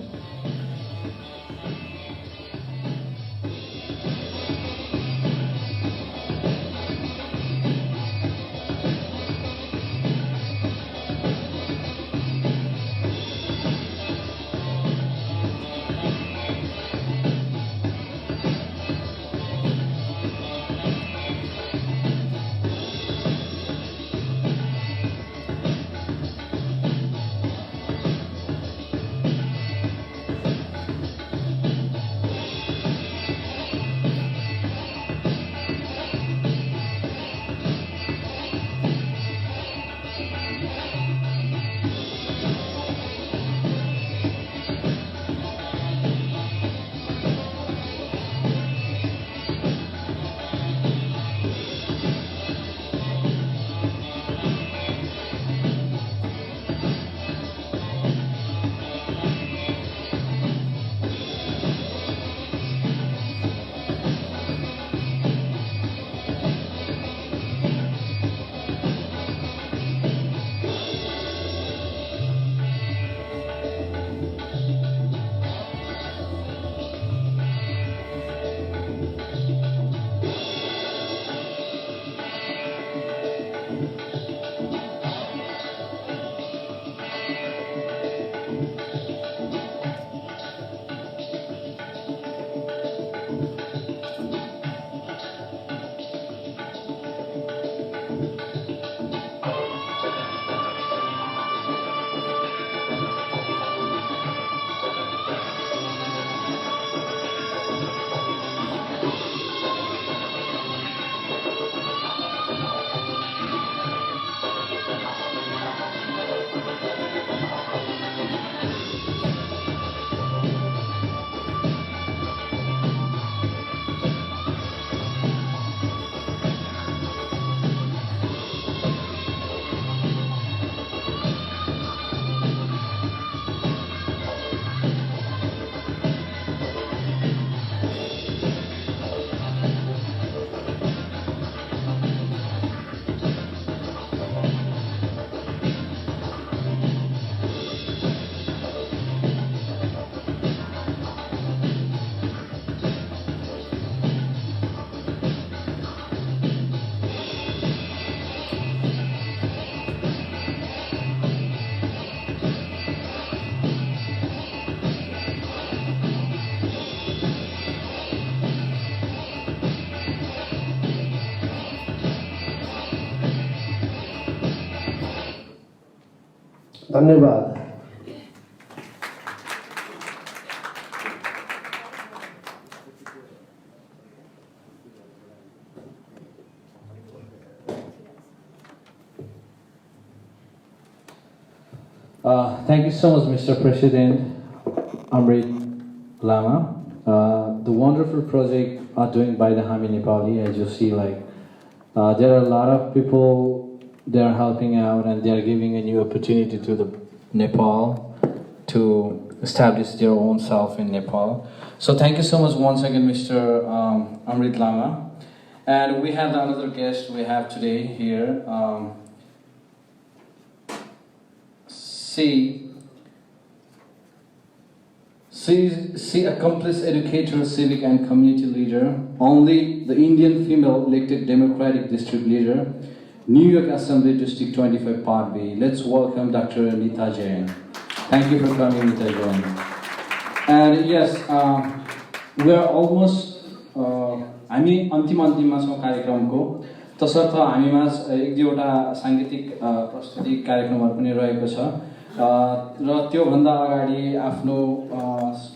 धन्यवाद। Thank you so much, Mr. President Amrit Lama. The wonderful project are doing by the Hami Nepali, as you see, there are a lot of people they are helping out and they are giving a new opportunity to the Nepal to establish their own self in Nepal. So thank you so much once again, Mr. Amrit Lama. And we have another guest we have today here. She accomplished educator, civic and community leader, only the Indian female elected Democratic district leader, New York Assembly District 25 Part B. Let's welcome Dr. Nita Jain. Thank you for coming, Nita Jain. And yes, we are almost, हामी अन्तिममा छौँ कार्यक्रमको, तसर्थ हामीमा एक दुईवटा साङ्गीतिक प्रस्तुति कार्यक्रमहरू पनि रहेको छ र त्योभन्दा अगाडि आफ्नो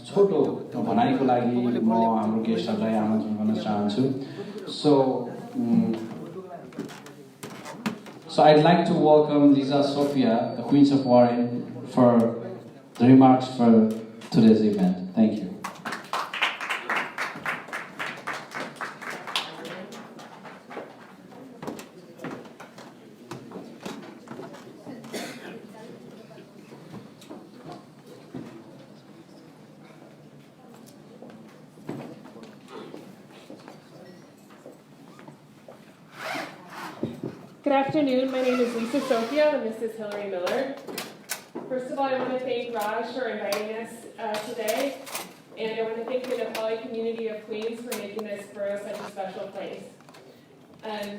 छोटो भनाइको लागि म हाम्रो गेस्टहरूलाई आमन्त्रण गर्न चाहन्छु. So I'd like to welcome Lisa Sophia, the Queens of Warren, for the remarks for today's event. Thank you. Good afternoon, my name is Lisa Sophia and this is Hillary Miller. First of all, I want to thank Raj for inviting us today, and I want to thank the Nepali community of Queens for making this borough such a special place. I'm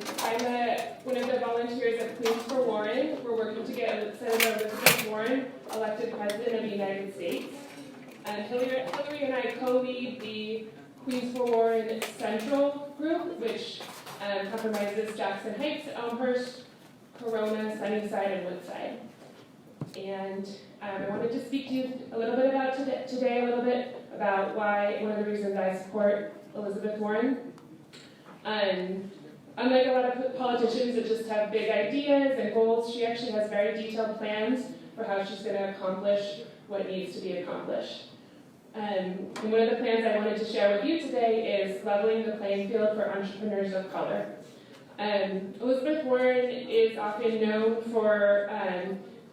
one of the volunteers at Queens for Warren. We're working to get Senator Elizabeth Warren elected President of the United States. Hillary and I co-lead the Queens for Warren Central Group, which compromises Jackson Heights, Elmhurst, Corona, Sunnyside, and Woodside. And I wanted to speak to you a little bit about today, a little bit about why, one of the reasons I support Elizabeth Warren. Unlike a lot of politicians that just have big ideas and goals, she actually has very detailed plans for how she's going to accomplish what needs to be accomplished. And one of the plans I wanted to share with you today is leveling the playing field for entrepreneurs of color. Elizabeth Warren is often known for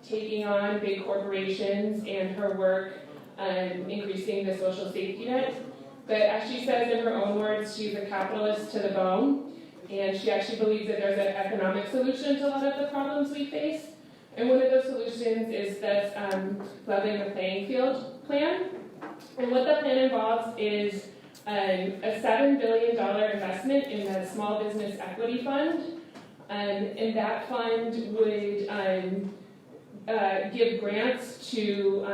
taking on big corporations and her work increasing the social safety net. But as she says in her own words, she's a capitalist to the bone, and she actually believes that there's an economic solution to a lot of the problems we face. And one of those solutions is this leveling the playing field plan. And what the plan involves is a $7 billion investment in the Small Business Equity Fund. And that fund would give grants to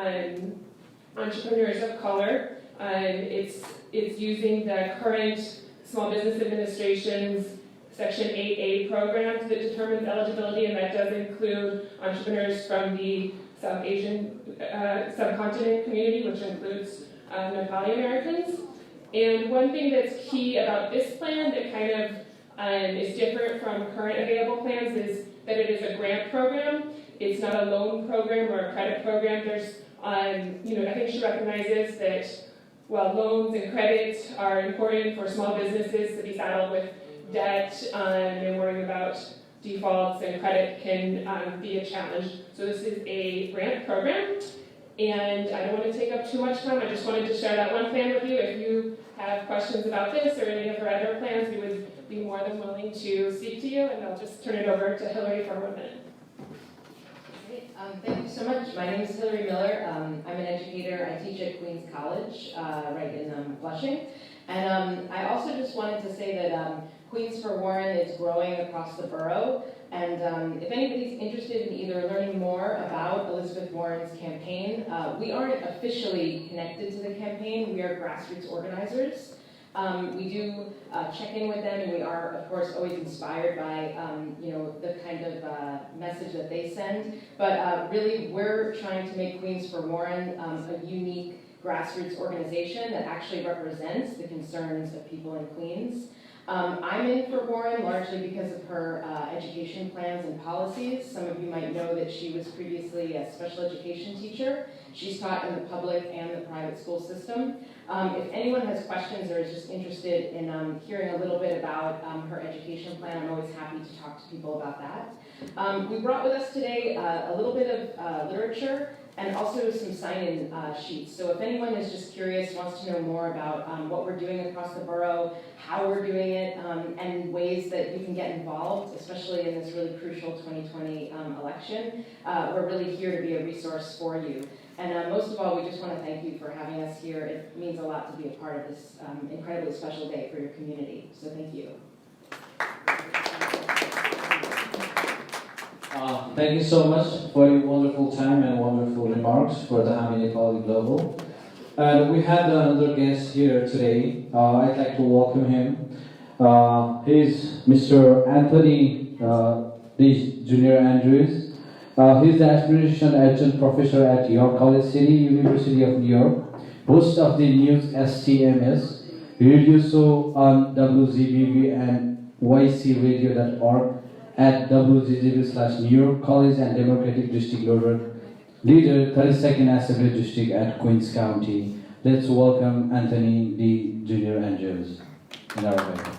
entrepreneurs of color. It's using the current Small Business Administration's Section 8A program that determines eligibility, and that does include entrepreneurs from the South Asian subcontinent community, which includes Nepali Americans. And one thing that's key about this plan that kind of is different from current available plans is that it is a grant program. It's not a loan program or a credit program. There's, I think she recognizes that while loans and credit are important for small businesses to be saddled with debt and worrying about defaults and credit can be a challenge. So this is a grant program, and I don't want to take up too much time. I just wanted to share that one plan with you. If you have questions about this or any of her other plans, we would be more than willing to speak to you, and I'll just turn it over to Hillary for 1 minute. Thank you so much. My name is Hillary Miller. I'm an educator. I teach at Queens College, right in Flushing. And I also just wanted to say that Queens for Warren is growing across the borough. And if anybody's interested in either learning more about Elizabeth Warren's campaign, we aren't officially connected to the campaign. We are grassroots organizers. We do check in with them, and we are, of course, always inspired by, the kind of message that they send. But really, we're trying to make Queens for Warren a unique grassroots organization that actually represents the concerns of people in Queens. I'm in for Warren largely because of her education plans and policies. Some of you might know that she was previously a special education teacher. She's taught in the public and the private school system. If anyone has questions or is just interested in hearing a little bit about her education plan, I'm always happy to talk to people about that. We brought with us today a little bit of literature and also some sign-in sheets. So if anyone is just curious, wants to know more about what we're doing across the borough, how we're doing it, and ways that you can get involved, especially in this really crucial 2020 election, we're really here to be a resource for you. And most of all, we just want to thank you for having us here. It means a lot to be a part of this incredibly special day for your community. So thank you. Thank you so much for your wonderful time and wonderful remarks for the Hami Nepali Global. And we have another guest here today. I'd like to welcome him. He's Mr. Anthony D. Junior Andrews. He's the Aspiration Adjunct Professor at York College City, University of New York, host of the News STMS, radio show on WZBV and YCRadio.org, at WZZB/New York College and Democratic District Leader 32nd Assembly District at Queens County. Let's welcome Anthony D. Junior Andrews in our paper.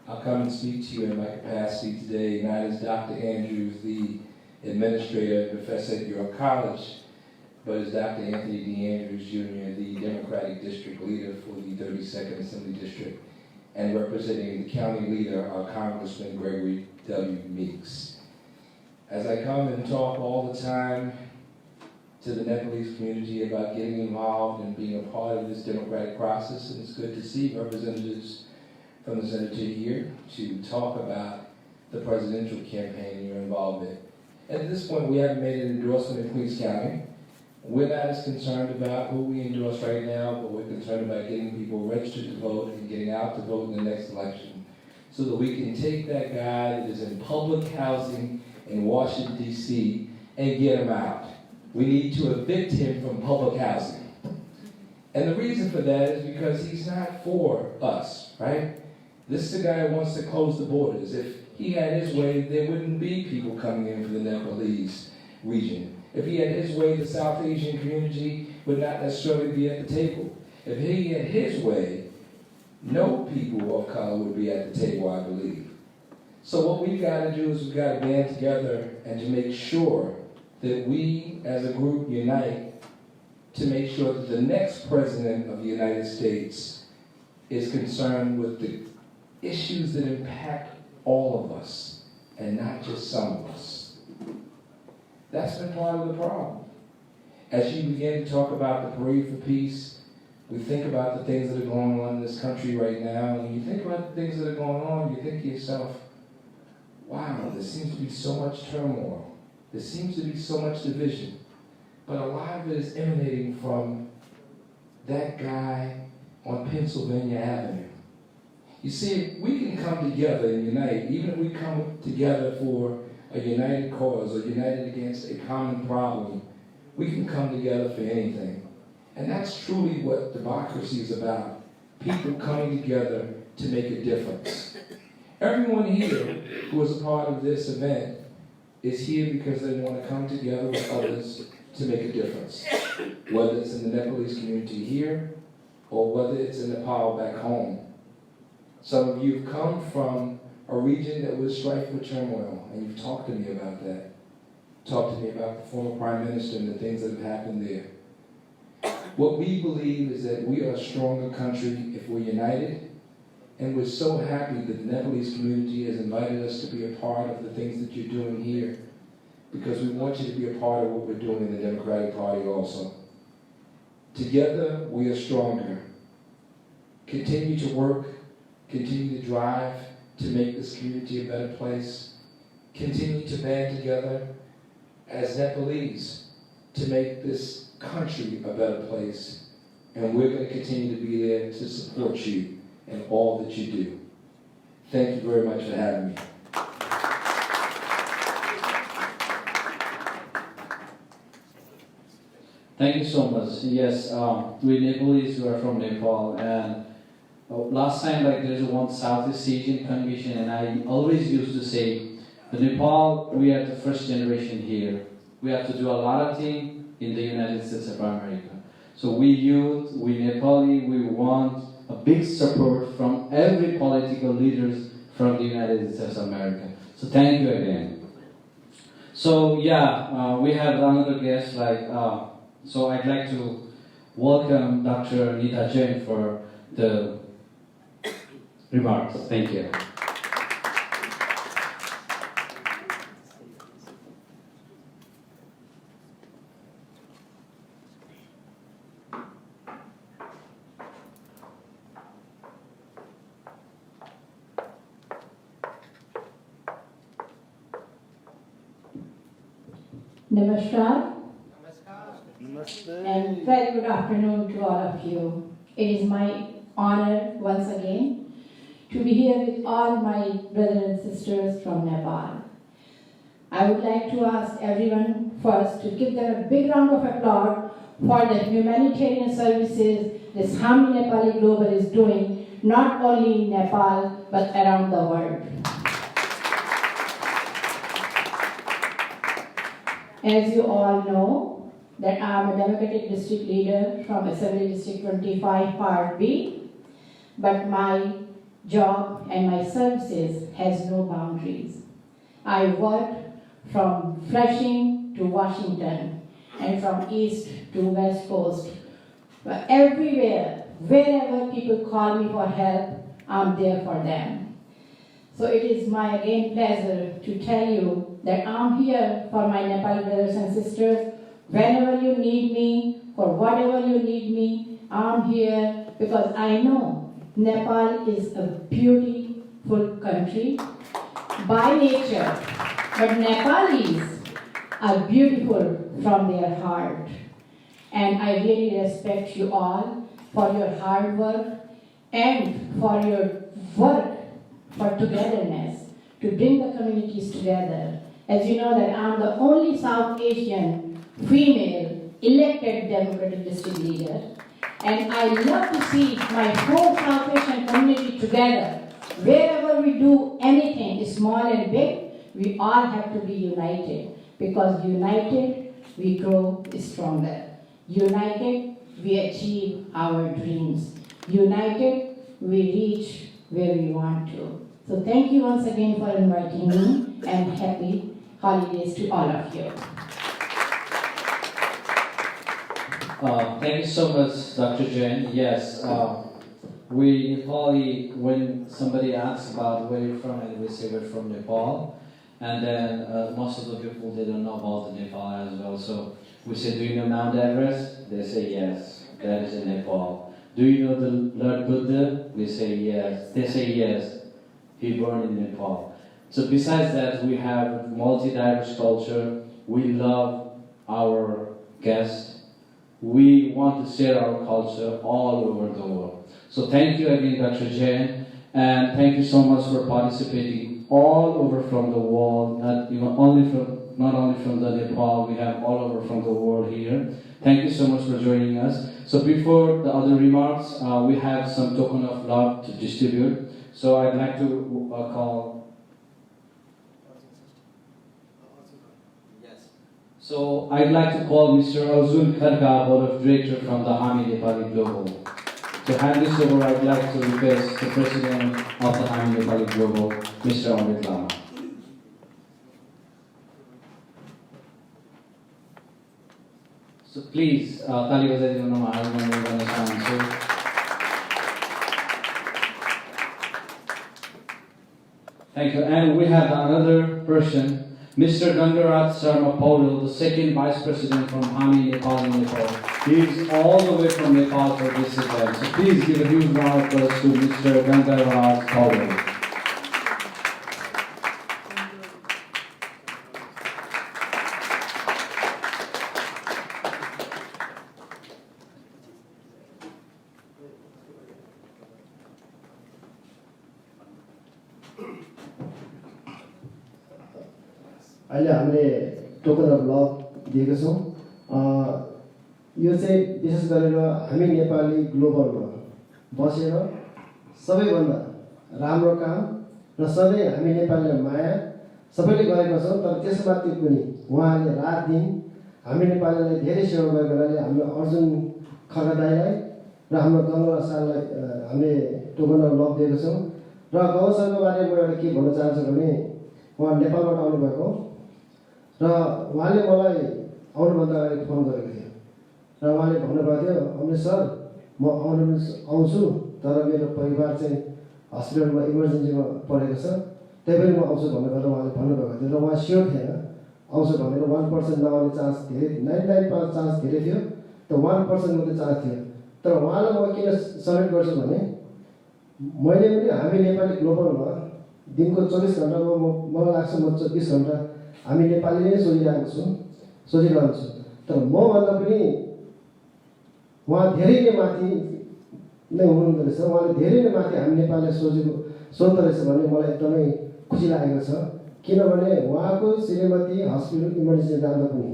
I'll come and speak to you in my capacity today, not as Dr. Andrews, the administrator and professor at York College, but as Dr. Anthony D. Andrews, Jr., the Democratic District Leader for the 32nd Assembly District, and representing the county leader, our Congressman Gregory W. Meeks. As I come and talk all the time to the Nepalese community about getting involved and being a part of this democratic process, and it's good to see representatives from the Senator here to talk about the presidential campaign and your involvement. And at this point, we haven't made an endorsement in Queens County. We're not as concerned about who we endorse right now, but we're concerned about getting people registered to vote and getting out to vote in the next election so that we can take that guy that is in public housing in Washington, D.C. and get him out. We need to evict him from public housing. And the reason for that is because he's not for us, right? This is the guy who wants to close the borders. If he had his way, there wouldn't be people coming in from the Nepalese region. If he had his way, the South Asian community would not necessarily be at the table. If he had his way, no people of color would be at the table, I believe. So what we've got to do is we've got to band together and to make sure that we as a group unite to make sure that the next president of the United States is concerned with the issues that impact all of us and not just some of us. That's been part of the problem. As you begin to talk about the Parade for Peace, we think about the things that are going on in this country right now, and when you think about the things that are going on, you think to yourself, wow, there seems to be so much turmoil. There seems to be so much division. But a lot of it is emanating from that guy on Pennsylvania Avenue. You see, we can come together and unite, even if we come together for a united cause or united against a common problem, we can come together for anything. And that's truly what democracy is about, people coming together to make a difference. Everyone here who is a part of this event is here because they want to come together with others to make a difference, whether it's in the Nepalese community here or whether it's in Nepal back home. Some of you have come from a region that was rife with turmoil, and you've talked to me about that. Talked to me about the former Prime Minister and the things that have happened there. What we believe is that we are a stronger country if we're united, and we're so happy that the Nepalese community has invited us to be a part of the things that you're doing here, because we want you to be a part of what we're doing in the Democratic Party also. Together, we are stronger. continue to work, continue to drive to make this community a better place, continue to band together as Nepalese to make this country a better place. And we're going to continue to be there to support you in all that you do. Thank you very much for having me. Thank you so much. Yes, we Nepalese who are from Nepal, and last time there's one Southeast Asian convention, and I always used to say, the Nepal, we are the first generation here. We have to do a lot of things in the United States of America. So we youth, we Nepali, we want a big support from every political leaders from the United States of America. So thank you again. So yeah, we have another guest so I'd like to welcome Dr. Nita Jain for the remarks. Thank you. Namaskar. And very good afternoon to all of you. It is my honor once again to be here with all my brothers and sisters from Nepal. I would like to ask everyone first to give them a big round of applause for the humanitarian services this Hami Nepali Global is doing, not only in Nepal but around the world. As you all know, that I am a Democratic District Leader from Assembly District 25, Part B, but my job and my services has no boundaries. I work from Flushing to Washington and from East to West Coast. But everywhere, wherever people call me for help, I'm there for them. So it is my again pleasure to tell you that I'm here for my Nepali brothers and sisters. Whenever you need me, for whatever you need me, I'm here because I know Nepal is a beautiful country by nature, but Nepalis are beautiful from their heart. And I really respect you all for your hard work and for your work for togetherness, to bring the communities together. As you know that I'm the only South Asian female elected Democratic District Leader, and I love to see my whole South Asian community together. Wherever we do anything, small and big, we all have to be united, because united we grow stronger. United we achieve our dreams. United we reach where we want to. So thank you once again for inviting me, and happy holidays to all of you. Thank you so much, Dr. Jain. Yes, we Nepali, when somebody asks about where you're from, and we say we're from Nepal, and then most of the people, they don't know about the Nepal as well. So we say, do you know Mount Everest? They say yes, that is in Nepal. Do you know the Lord Buddha? We say yes. They say yes, he born in Nepal. So besides that, we have multi-diverse culture. We love our guests. We want to share our culture all over the world. So thank you again, Dr. Jain, and thank you so much for participating all over from the world, not only from the Nepal, we have all over from the world here. Thank you so much for joining us. So before the other remarks, we have some token of love to distribute. So I'd like to call. So I'd like to call Mr. Arjun Kharka, Board of Director from the Hami Nepali Global. To hand this over, I'd like to request the President of the Hami Nepali Global, Mr. Amit Lama. So please, tali bajaidinu न harmonium गर्न चाहन्छु. Thank you. And we have another person, Mr. Gangaraj Sharma Paudel, the second Vice President from Hami Nepal in Nepal. He is all the way from Nepal for this event. So please give a huge round of applause to Mr. Rupantaran Started. अहिले हामीले token of love दिएको छौँ। यो चाहिँ विशेष गरेर हामी नेपाली ग्लोबलमा बसेर सबैभन्दा राम्रो काम र सधैँ हामी नेपालीलाई माया सबैले गरेका छौँ। तर त्यसमाथि पनि उहाँले रात दिन हामी नेपालीलाई धेरै सेवा गरेको हुनाले हाम्रो अर्जुन खड्का दाईलाई र हाम्रो गङ्गा सरलाई हामीले टोकन अफ लभ दिएको छौँ। र गौर सरको बारेमा म एउटा के भन्न चाहन्छु भने उहाँ नेपालबाट आउनुभएको र उहाँले मलाई आउनुभन्दा अगाडि फोन गरेको थियो र उहाँले भन्नुभएको थियो अमृत सर म आउँछु तर मेरो परिवार चाहिँ हस्पिटलमा इमर्जेन्सीमा परेको छ त्यही पनि म आउँछु भनेर उहाँले भन्नुभएको थियो र उहाँ स्योर थिएन आउँछ भनेर 1% नआउने चान्स धेरै 99% चान्स धेरै थियो त 1% मात्रै चान्स थियो। तर उहाँलाई म किन समेट गर्छु भने मैले पनि हामी नेपाली ग्लोबलमा दिनको 24 घन्टामा मलाई लाग्छ म 24 घन्टा हामी नेपाली नै सोचिरहन्छु। तर मभन्दा पनि उहाँ धेरै नै माथि नै हुनुहुँदो रहेछ। उहाँले धेरै नै माथि हामी नेपालीलाई सोध्दो रहेछ भन्ने मलाई एकदमै खुसी लागेको छ। किनभने उहाँको श्रीमती हस्पिटल इमर्जेन्सी जाँदा पनि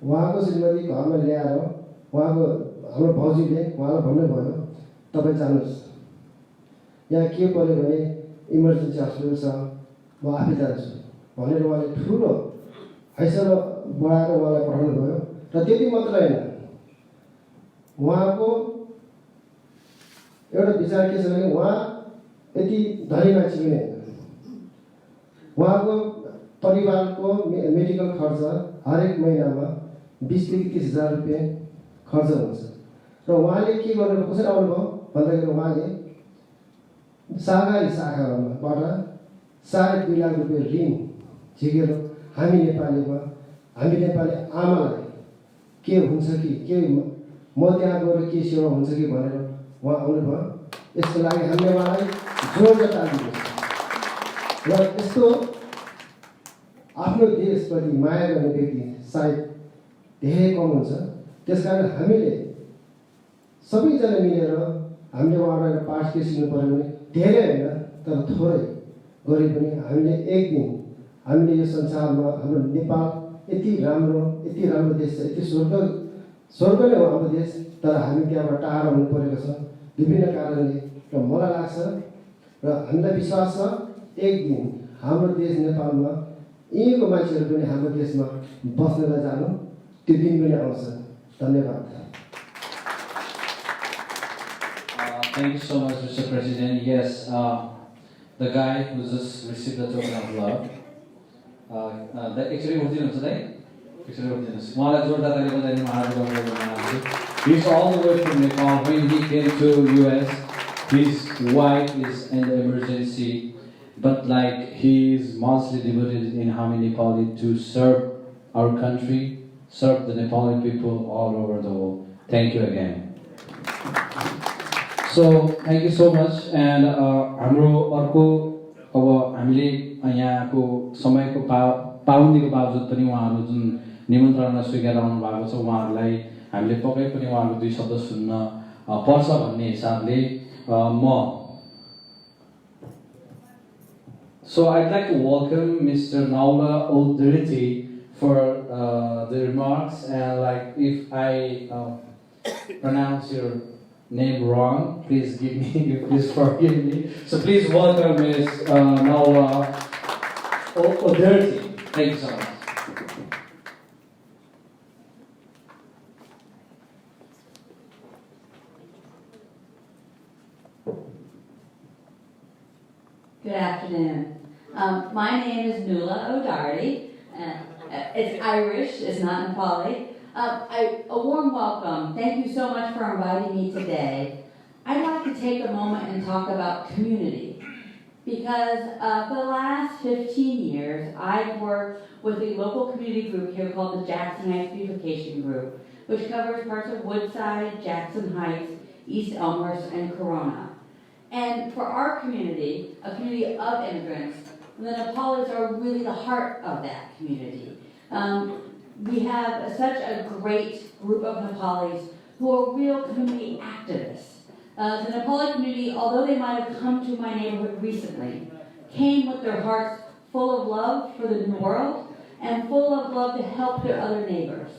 उहाँको श्रीमती घरमा ल्याएर उहाँको हाम्रो भाउजूले उहाँलाई भन्नुभयो तपाईँ जानुहोस् यहाँ के पऱ्यो भने इमर्जेन्सी हस्पिटल छ म आफै जान्छु भनेर उहाँले ठुलो हैसियत बढाएर उहाँलाई पठाउनु भयो। र त्यति मात्र होइन उहाँको एउटा विचार के छ भने उहाँ यति धनी मान्छे पनि होइन। उहाँको परिवारको मेडिकल खर्च हरेक महिनामा 20,000 देखि 30,000 रुपियाँ खर्च हुन्छ। र उहाँले के गर्नुभयो कसरी आउनुभयो भन्दाखेरि उहाँले सहकारी शाखाबाट 2.5 लाख रुपियाँ ऋण झिकेर हामी नेपाली आमालाई के हुन्छ कि के म त्यहाँ गएर के सेवा हुन्छ कि भनेर उहाँ आउनुभयो। यसको लागि हामीले उहाँलाई जोरदार ताली दिनुपर्छ। र यस्तो आफ्नो देशप्रति माया गर्ने व्यक्ति सायद धेरै कम हुन्छ। त्यसकारण हामीले सबैजना मिलेर हामीले उहाँबाट एउटा पाठ के सिक्नु पऱ्यो भने धेरै होइन तर थोरै गरे पनि हामीले एक दिन हामीले यो संसारमा हाम्रो नेपाल यति राम्रो देश छ, यति स्वर्ग नै हो हाम्रो देश। तर हामी त्यहाँबाट टाढा हुनु परेको छ विभिन्न कारणले। र मलाई लाग्छ र हामीलाई विश्वास छ एक दिन हाम्रो देश नेपालमा यहीँको मान्छेहरू पनि हाम्रो देशमा बस्नलाई जानु त्यो दिन पनि आउँछ। धन्यवाद। Thank you so much, Mr. President. Yes, the guy who just received the token of love. That actually he's all the way from Nepal. When he came to US, his wife is in the emergency, but like he is mostly devoted in Hami, Nepali to serve our country, serve the Nepali people all over the world. Thank you again. So thank you so much. And हाम्रो अर्को अब हामीले यहाँको समयको पाबन्दीको बावजुद पनि उहाँहरू जुन निमन्त्रणा स्वीकार आउनु भएको छ उहाँहरूलाई हामीले पक्कै पनि उहाँको 2 शब्द सुन्न पर्छ भन्ने हिसाबले म So I'd like to welcome Mr. Naula Oldiriti for the remarks, and like if I pronounce your name wrong, please forgive me. So please welcome Ms. Naula Oldiriti. Thank you so much. Good afternoon. My name is Nuala O'Doherty. It's Irish, it's not Nepali. A warm welcome. Thank you so much for inviting me today. I'd like to take a moment and talk about community. Because for the last 15 years, I've worked with a local community group here called the Jacksonites Beautification Group. which covers parts of Woodside, Jackson Heights, East Elmhurst, and Corona. And for our community, a community of immigrants, the Nepalis are really the heart of that community. We have such a great group of Nepalis who are real community activists. The Nepali community, although they might have come to my neighborhood recently, came with their hearts full of love for the new world and full of love to help their other neighbors.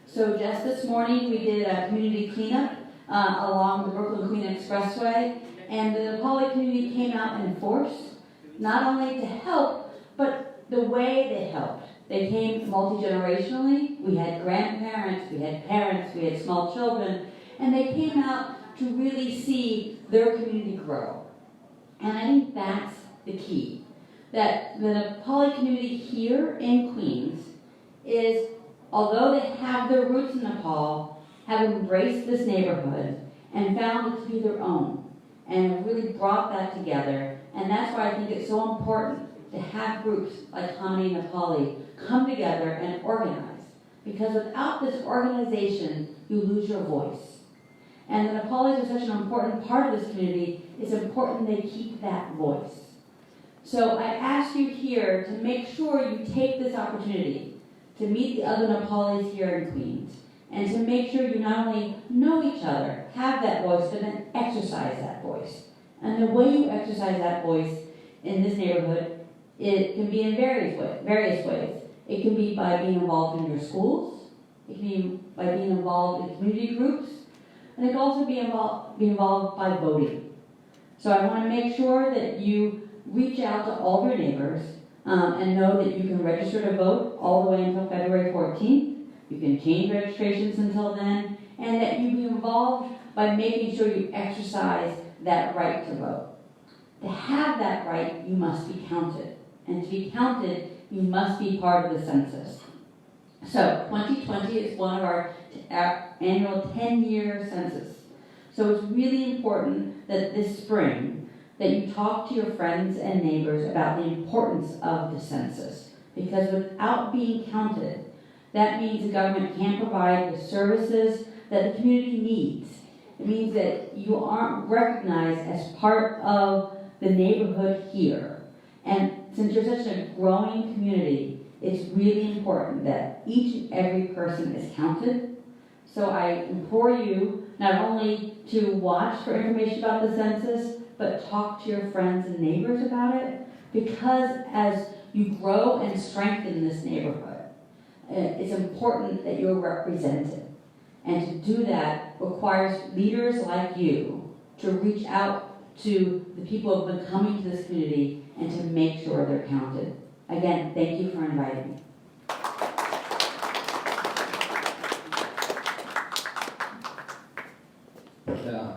So just this morning we did a community cleanup along the Brooklyn-Queen Expressway, and the Nepali community came out in force, not only to help, but the way they helped. They came multi-generationally. We had grandparents, we had parents, we had small children, and they came out to really see their community grow. And I think that's the key. That the Nepali community here in Queens is, although they have their roots in Nepal, have embraced this neighborhood and found it to be their own, and have really brought that together. And that's why I think it's so important to have groups like Hami Nepali come together and organize. Because without this organization, you lose your voice. And the Nepalis are such an important part of this community, it's important they keep that voice. So I ask you here to make sure you take this opportunity to meet the other Nepalis here in Queens, and to make sure you not only know each other, have that voice, but then exercise that voice. And the way you exercise that voice in this neighborhood, it can be in various ways. It can be by being involved in your schools, it can be by being involved in community groups, and it can also be involved by voting. So I want to make sure that you reach out to all of your neighbors and know that you can register to vote all the way until February 14th. You can change registrations until then, and that you be involved by making sure you exercise that right to vote. To have that right, you must be counted. And to be counted, you must be part of the census. So 2020 is one of our annual 10-year census. So it's really important that this spring that you talk to your friends and neighbors about the importance of the census. Because without being counted, that means the government can't provide the services that the community needs. It means that you aren't recognized as part of the neighborhood here. And since you're such a growing community, it's really important that each and every person is counted. So I implore you not only to watch for information about the census, but talk to your friends and neighbors about it, because as you grow and strengthen this neighborhood, it's important that you're represented. And to do that requires leaders like you to reach out to the people who have been coming to this community and to make sure they're counted. Again, thank you for inviting me.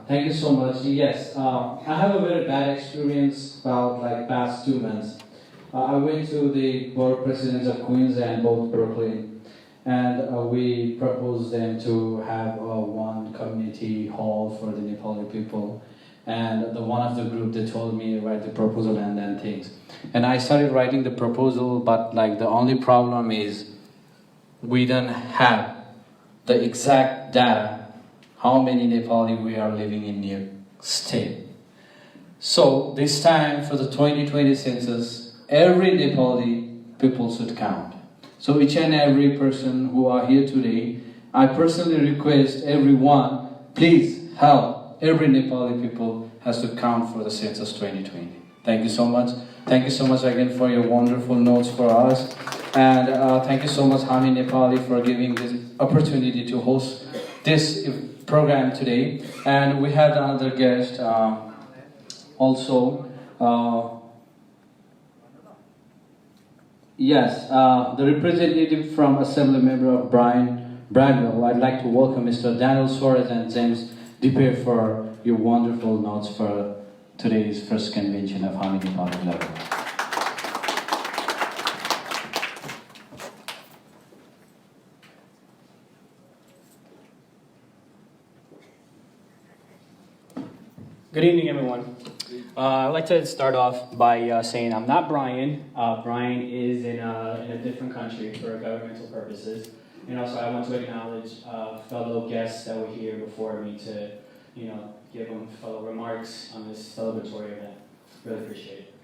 Thank you so much. Yes, I have a very bad experience about past 2 months. I went to the board presidents of Queens and both Brooklyn, and we proposed them to have one community hall for the Nepali people. And one of the group, they told me to write the proposal and then things. And I started writing the proposal, but the only problem is we don't have the exact data how many Nepali we are living in New York State. So this time for the 2020 census, every Nepali people should count. So each and every person who are here today, I personally request everyone, please help every Nepali people has to count for the census 2020. Thank you so much. Thank you so much again for your wonderful notes for us. And thank you so much, Hami Nepali, for giving this opportunity to host this program today. And we have another guest also. Yes, the representative from Assembly Member of Bradwell. I'd like to welcome Mr. Daniel Suarez and James Dipe for your wonderful notes for today's first convention of Hami Nepali level. Good evening, everyone. I'd like to start off by saying I'm not Brian. Brian is in a different country for governmental purposes. And also I want to acknowledge fellow guests that were here before me to, give them fellow remarks on this celebratory event. Really appreciate it.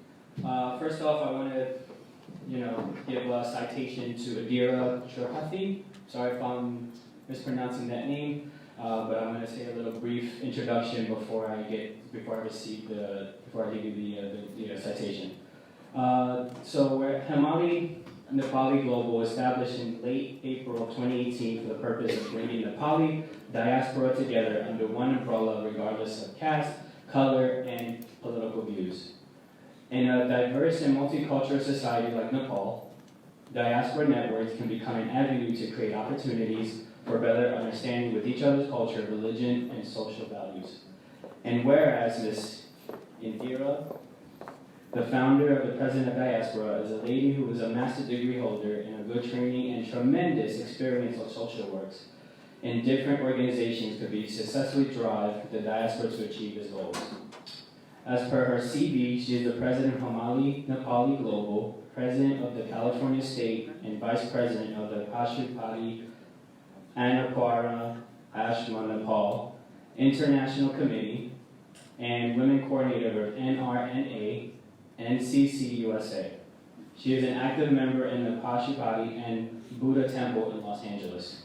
First off, I want to, give a citation to Adira Tripathi. Sorry if I'm mispronouncing that name, but I'm going to say a little brief introduction before I give you the citation. So we're Hami Nepali Global, established in late April of 2018 for the purpose of bringing Nepali diaspora together under one umbrella regardless of caste, color, and political views. In a diverse and multicultural society like Nepal, diaspora networks can become an avenue to create opportunities for better understanding with each other's culture, religion, and social values. And whereas Ms. Indira, the founder of the President of Diaspora, is a lady who is a master's degree holder and a good training and tremendous experience of social works in different organizations could be successfully drive the diaspora to achieve its goals. As per her CV, she is the president of Hami Nepali Global, president of the California State, and vice president of the Pashupati Anakwara Ashma Nepal International Committee, and women coordinator of NRNA NCC USA. She is an active member in the Pashupati and Buddha Temple in Los Angeles.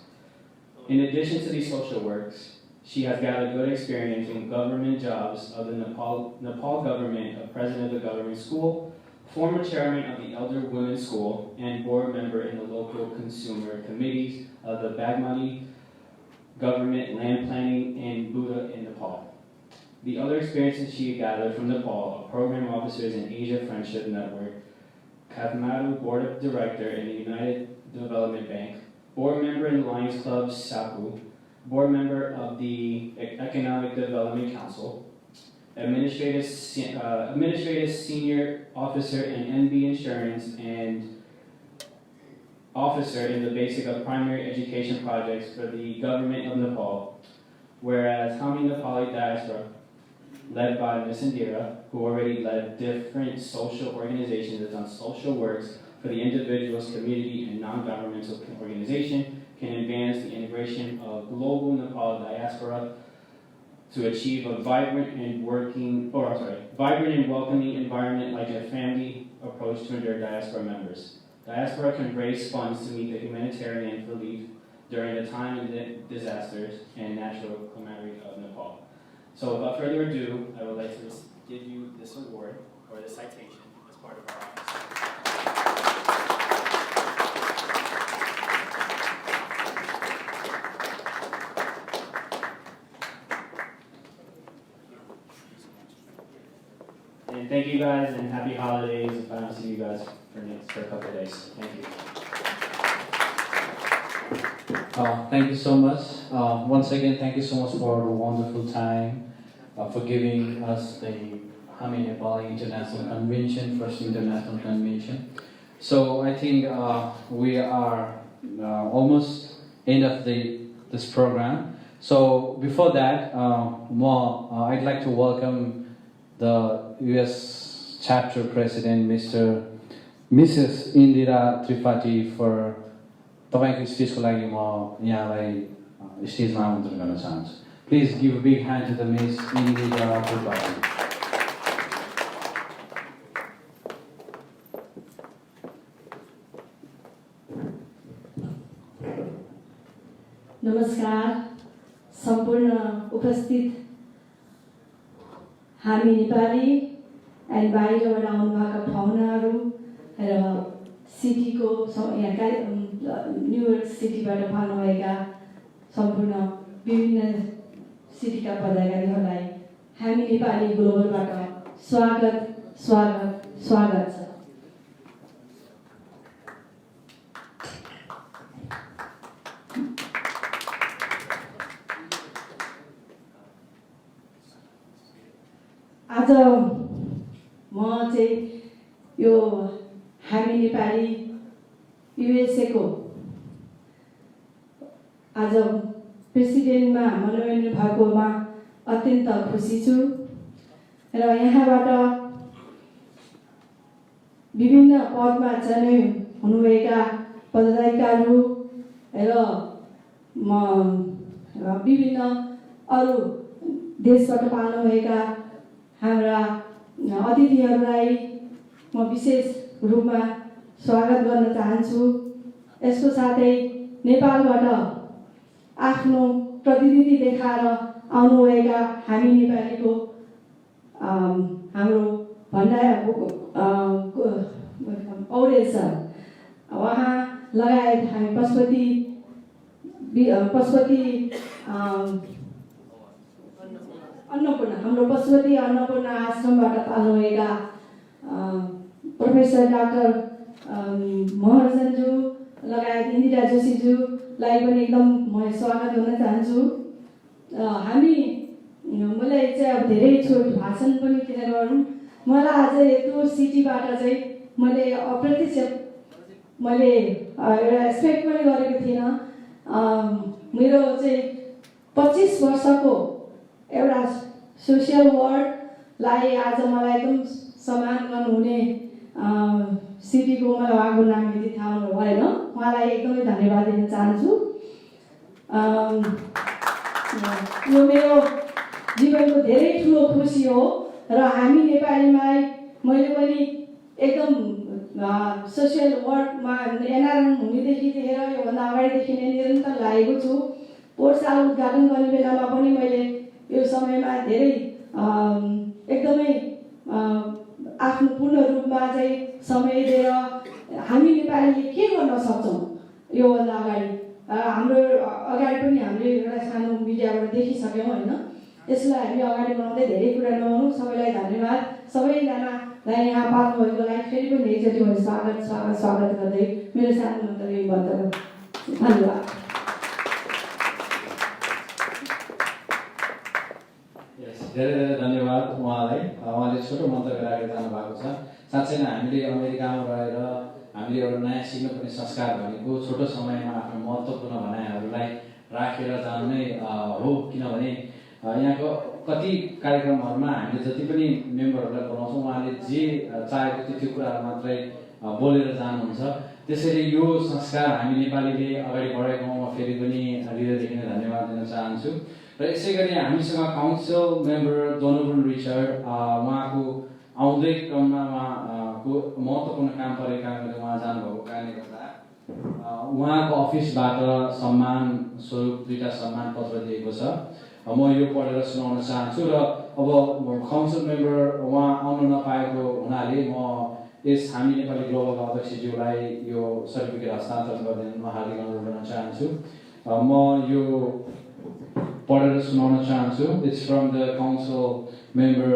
In addition to these social works, she has gathered good experience in government jobs of the Nepal government, a president of the government school, former chairman of the Elder Women's School, and board member in the local consumer committees of the Bagmati government land planning in Buddha in Nepal. The other experiences she gathered from Nepal are program officers in Asia Friendship Network, Kathmandu Board of Director in the United Development Bank, board member in Lions Club Sapu, board member of the Economic Development Council, administrative senior officer in NB Insurance, and officer in the basic of primary education projects for the government of Nepal. Whereas Hami Nepali Diaspora, led by Ms. Indira, who already led different social organizations, has done social works for the individuals, community, and non-governmental organization, can advance the integration of global Nepal diaspora to achieve a vibrant and welcoming environment like a family approach to their diaspora members. Diaspora can raise funds to meet the humanitarian relief during the time of disasters and natural calamity of Nepal. So without further ado, I would like to give you this award, or this citation, as part of our office. And thank you guys, and happy holidays. If I don't see you guys for a couple of days. Thank you. Thank you so much. Once again, thank you so much for the wonderful time, for giving us the Hami Nepali International Convention, first international convention. So I think we are almost end of this program. So before that, I'd like to welcome the U.S. chapter president, Mrs. Indira Tripathi, for तपाईको स्टेजको लागि म यहाँलाई स्टेजमा आमन्त्रण गर्न चाहन्छु. Please give a big hand to the Miss Indira Tripathi. नमस्कार सम्पूर्ण उपस्थित हामी नेपाली एन्ड बाहिरबाट आउनुभएका पाहुनाहरू र सिटीको यहाँ न्युयोर्क सिटीबाट भाग्नुभएका सम्पूर्ण विभिन्न सिटीका पदाधिकारीहरूलाई हामी नेपाली ग्लोबलबाट स्वागत स्वागत स्वागत छ. आज म चाहिँ यो हामी नेपाली युएसएको आज प्रेसिडेन्टमा मनोनयन भएकोमा अत्यन्त खुसी छु र यहाँबाट विभिन्न पदमा चयन हुनुभएका पदाधिकारीहरू र म विभिन्न अरू देशबाट पाल्नुभएका हाम्रा अतिथिहरूलाई म विशेष रूपमा स्वागत गर्न चाहन्छु। यसको साथै नेपालबाट आफ्नो प्रतिनिधि देखाएर आउनुभएका हामी नेपालीको हाम्रो पौडेल सर, उहाँ लगायत हामी पशुपति अन्नपूर्ण, हाम्रो पशुपति अन्नपूर्ण आश्रमबाट पाल्नुभएका प्रोफेसर डाक्टर महर्जनज्यू लगायत इन्दिरा जोशीज्यूलाई पनि एकदम म स्वागत गर्न चाहन्छु। हामी मलाई चाहिँ अब धेरै भाषण पनि किन गरौँ, मलाई आज यत्रो सिटीबाट चाहिँ मैले अप्रत्यक्ष मैले एउटा एक्सपेक्ट पनि गरेको थिइनँ। मेरो चाहिँ 25 वर्षको एउटा सोसियल वर्कलाई आज मलाई एकदम सम्मान गर्नुहुने सिटीको मलाई उहाँको नाम यदि थाहा भएन, उहाँलाई एकदमै धन्यवाद दिन चाहन्छु। यो मेरो जीवनको धेरै ठुलो खुसी हो र हामी नेपालीमा मैले पनि एकदम सोसियल वर्कमा एनआरएन हुनेदेखि लिएर योभन्दा अगाडिदेखि नै निरन्तर लागेको छु। पोहोर साल उद्घाटन गर्ने बेलामा पनि मैले यो समयमा धेरै एकदमै आफ्नो पूर्ण रूपमा चाहिँ समय दिएर हामी नेपालीले के गर्न सक्छौँ योभन्दा अगाडि हाम्रो अगाडि पनि हामीले एउटा सानो मिडियाबाट देखिसक्यौँ होइन। यसलाई हामी अगाडि बढाउँदै धेरै कुरा नगरौँ। सबैलाई धन्यवाद। सबैजनालाई यहाँ पाल्नुभएकोलाई फेरि पनि एकचोटि मैले स्वागत गर्दै मेरो सानो मन्तव्य बन्द गर्छु। धन्यवाद। धेरै धेरै धन्यवाद उहाँलाई। उहाँले छोटो मन्तव्य राखेर जानुभएको छ। साँच्चै नै हामीले अमेरिकामा रहेर हामीले एउटा नयाँ सिक्नुपर्ने संस्कार भनेको छोटो समयमा आफ्नो महत्त्वपूर्ण भनाइहरूलाई राखेर जानु नै हो। किनभने यहाँको कति कार्यक्रमहरूमा हामीले जति पनि मेम्बरहरूलाई बोलाउँछौँ उहाँले जे चाहेको त्यो कुराहरू मात्रै बोलेर जानुहुन्छ। त्यसैले यो संस्कार हामी नेपालीले अगाडि बढाएकोमा म फेरि पनि हृदयदेखि नै धन्यवाद दिन चाहन्छु। र यसै गरी हामीसँग काउन्सिल मेम्बर डोनोभन रिचर्ड, उहाँको आउँदै क्रममा उहाँको महत्त्वपूर्ण काम परेको कारणले उहाँ जानुभएको कारणले गर्दा उहाँको अफिसबाट सम्मान स्वरूप 2टा सम्मान पत्र दिएको छ। म यो पढेर सुनाउन चाहन्छु र अब काउन्सिल मेम्बर उहाँ आउन नपाएको हुनाले म यस हामी नेपाली ग्लोबलका अध्यक्षज्यूलाई यो सर्टिफिकेट हस्तान्तरण गरिदिन हार्दिक अनुरोध गर्न चाहन्छु। म यो पढेर सुनाउन चाहन्छु। It's from the council member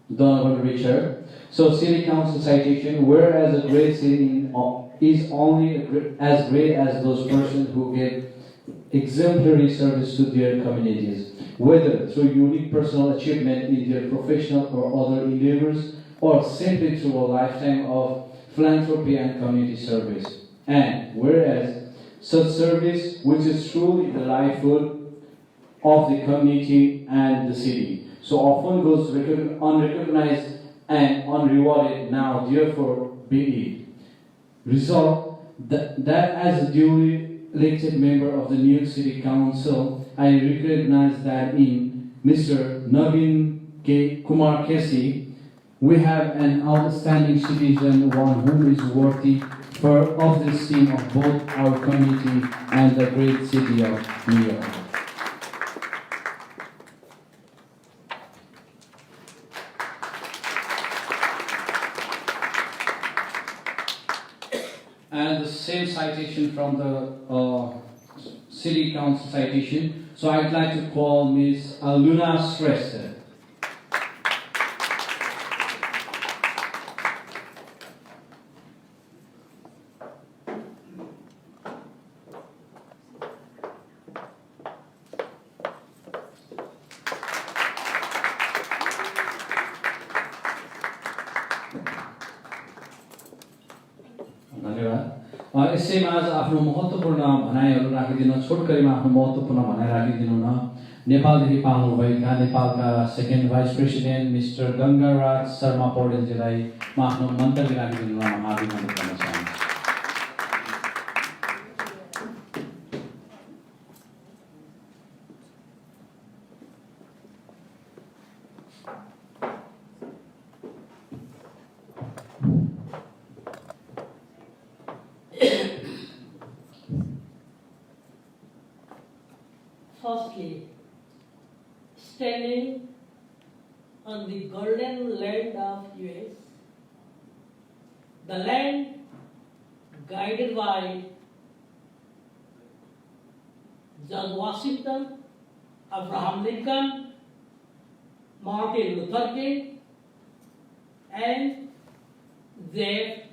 Donovan Richard. So, City Council citation: whereas a great city is only as great as those persons who give exemplary service to their communities, whether through unique personal achievement in their professional or other endeavors, or simply through a lifetime of philanthropy and community service. And whereas such service, which is truly the livelihood of the community and the city, so often goes unrecognized and unrewarded, now therefore be it resolved that as a duly elected member of the New York City Council, I recognize that in Mr. Navin K. Kumar Kesi, we have an outstanding citizen, one who is worthy of the esteem of both our community and the great city of New York. And the same citation from the City Council citation. So I'd like to call Ms. Aluna Shrestha. यसैमा आज आफ्नो महत्त्वपूर्ण भनाइहरू राखिदिनु, छोटकरीमा आफ्नो महत्त्वपूर्ण भनाइ राखिदिनु न नेपालदेखि पाल्नुभएका नेपालका second vice president mister Gangaraj Sharma पौडेलजीलाई म आफ्नो मन्तव्य राखिदिनु न हार्दिक अनुरोध गर्न चाहन्छु। Firstly, standing on the golden land of US, the land guided by George Washington, Abraham Lincoln, Martin Luther King, and J.F.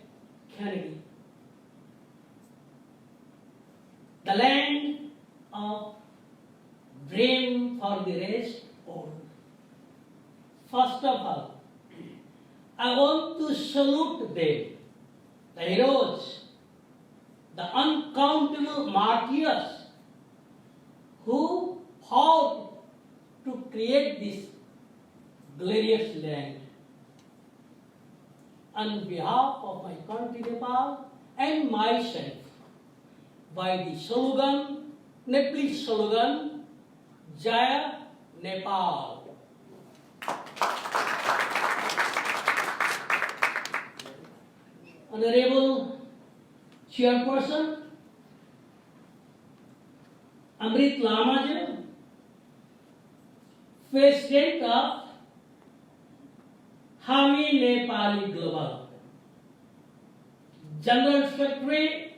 Kennedy. The land of dream for the rest all. First of all, I want to salute them, the heroes, the uncountable martyrs who fought to create this glorious land. On behalf of my country Nepal and myself, by the slogan, Nepalese slogan, Jaya Nepal. Honorable Chairperson, Amrit Lamaji, President of Hami Nepali Global, General Secretary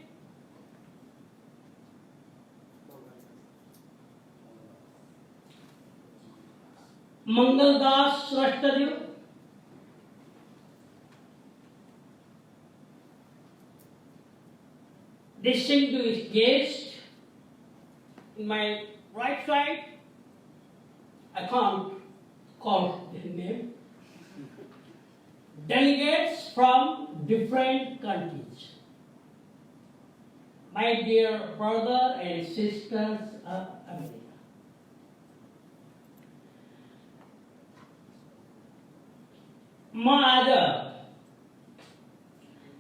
Mangaldas Shresthaji, distinguished guests, in my right side, I can't call their name, delegates from different countries, my dear brother and sisters of America. म आज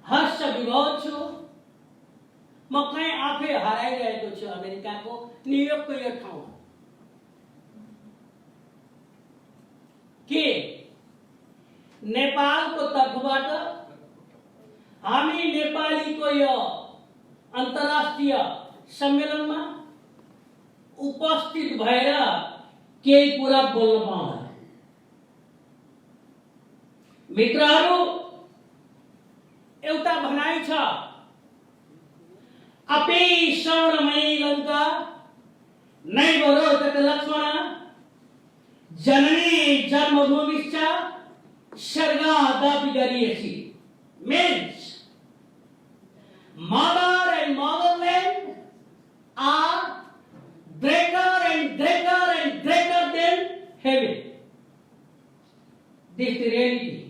हर्ष विभोर छु म कहीँ आफै हराइरहेको छु अमेरिकाको न्युयोर्कको यो ठाउँ के नेपालको तर्फबाट हामी नेपालीको यो अन्तर्राष्ट्रिय सम्मेलनमा उपस्थित भएर केही कुरा बोल्न पाउँदा मित्रहरू एउटा भनाइ छ अपे श्रवणमयी लङ्का नैव रोचते लक्ष्मण जननी जन्मभूमिश्च स्वर्गादपि गरीयसी means mother and motherland are greater and greater and greater than heaven. This is the reality.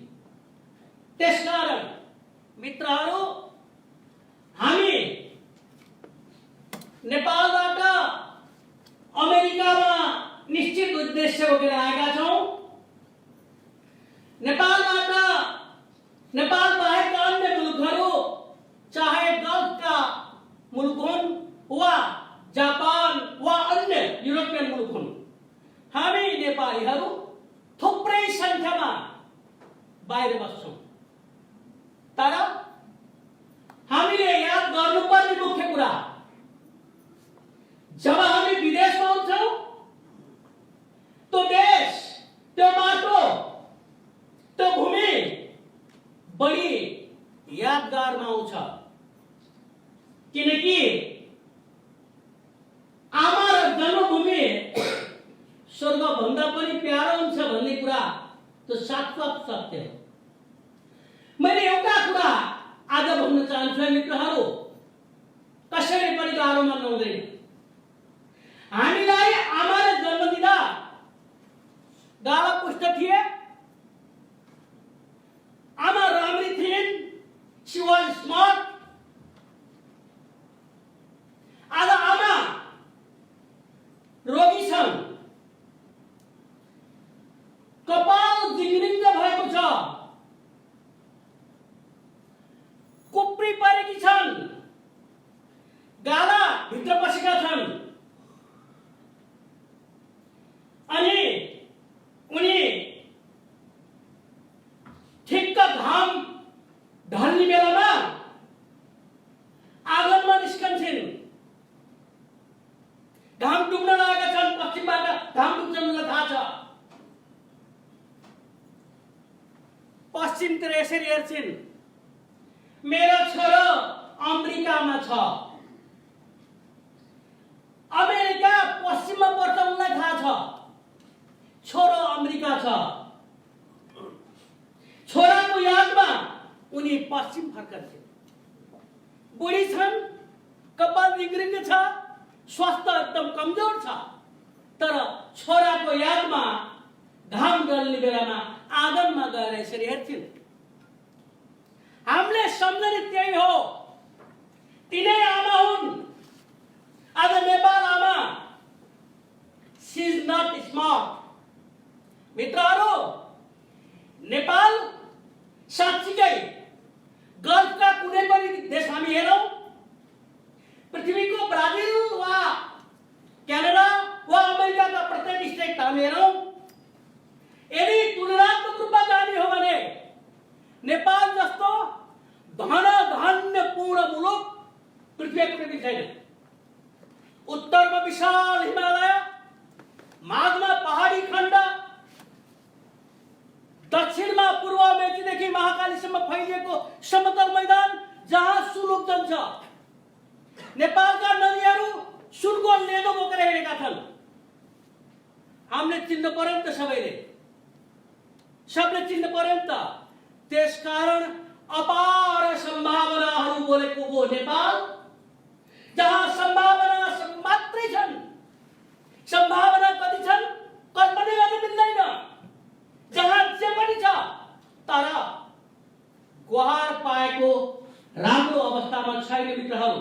त्यसकारण मित्रहरू हामी नेपालबाट अमेरिकामा निश्चित उद्देश्य बोकेर आएका छौं नेपालबाट नेपाल बाहेकका अन्य मुलुकहरू चाहे गल्फका मुलुक हुन् वा जापान वा अन्य युरोपियन मुलुक हुन् हामी नेपालीहरू थुप्रै संख्यामा बाहिर बस्छौं तर हामीले याद गर्नुपर्ने मुख्य कुरा जब हामी विदेशमा हुन्छौं तो देश त्यो बाटो त्यो भूमि बढी यादगारमा आउँछ किनकि आमा र जन्मभूमि स्वर्ग भन्दा पनि प्यारो हुन्छ भन्ने कुरा त्यो साक्षात सत्य हो मैले एउटा कुरा आज भन्न चाहन्छु मित्रहरू कसैले पनि गाह्रोमा नहुँदैन हामीलाई आमाले जन्म दिँदा गाला पुष्ट थिए आमा राम्री थिइन् शी वाज स्मार्ट आज आमा रोगी छन् कपाल जिङ्रिङ्ग भएको छ कुप्री परेकी छन् गाला भित्र पसेका छन् अनि उनी पश्चिमतिर यसरी हेर्छिन्, मेरो छोरो अमेरिकामा छ। अमेरिका पश्चिममा पर्छ, उनलाई थाहा छ छोरो अमेरिका छ। छोराको यादमा उनी पश्चिम फर्कन्छन्। बुढी छन्, कपाल रिङ्गिङ छ, स्वास्थ्य एकदम कमजोर छ, तर छोराको यादमा घाम डल्ने बेलामा आँगनमा गएर यसरी हेर्छिन्। हामीले सम्झने त्यही हो, तिनै आमा हुन्। आज नेपाल आमा, सी इज नट स्मार्ट। मित्रहरू, नेपाल साँच्चीकै गल्फका कुनै पनि देश हामी हेरौँ, पृथ्वीको ब्राजिल वा क्यानाडा वा अमेरिकाका प्रत्येक स्टेट हामी हेरौँ, यदि तुलनात्मक रूपमा जाने हो भने नेपाल जस्तो धन्यपूर्ण मुलुक पृथ्वीको कुनै छैन। उत्तरमा विशाल हिमालय, माझमा पहाडी खण्ड, दक्षिणमा पूर्व मेचीदेखि महाकालीसम्म फैलिएको समतल मैदान जहाँ सुन उब्जन्छ। नेपालका नदीहरू सुनको लेदो बोकेर हिँडेका छन्। हामीले चिन्नु पर्यो नि त, सबले चिन्नु पर्यो नि त। त्यसकारण अपार सम्भावनाहरू बोलेको हो नेपाल, जहाँ सम्भावना मात्रै छन्। सम्भावना कति छन् कल्पना गर्न मिल्दैन, जहाँ जे पनि छ, तर गुहार पाएको राम्रो अवस्थामा छैन। मित्रहरू,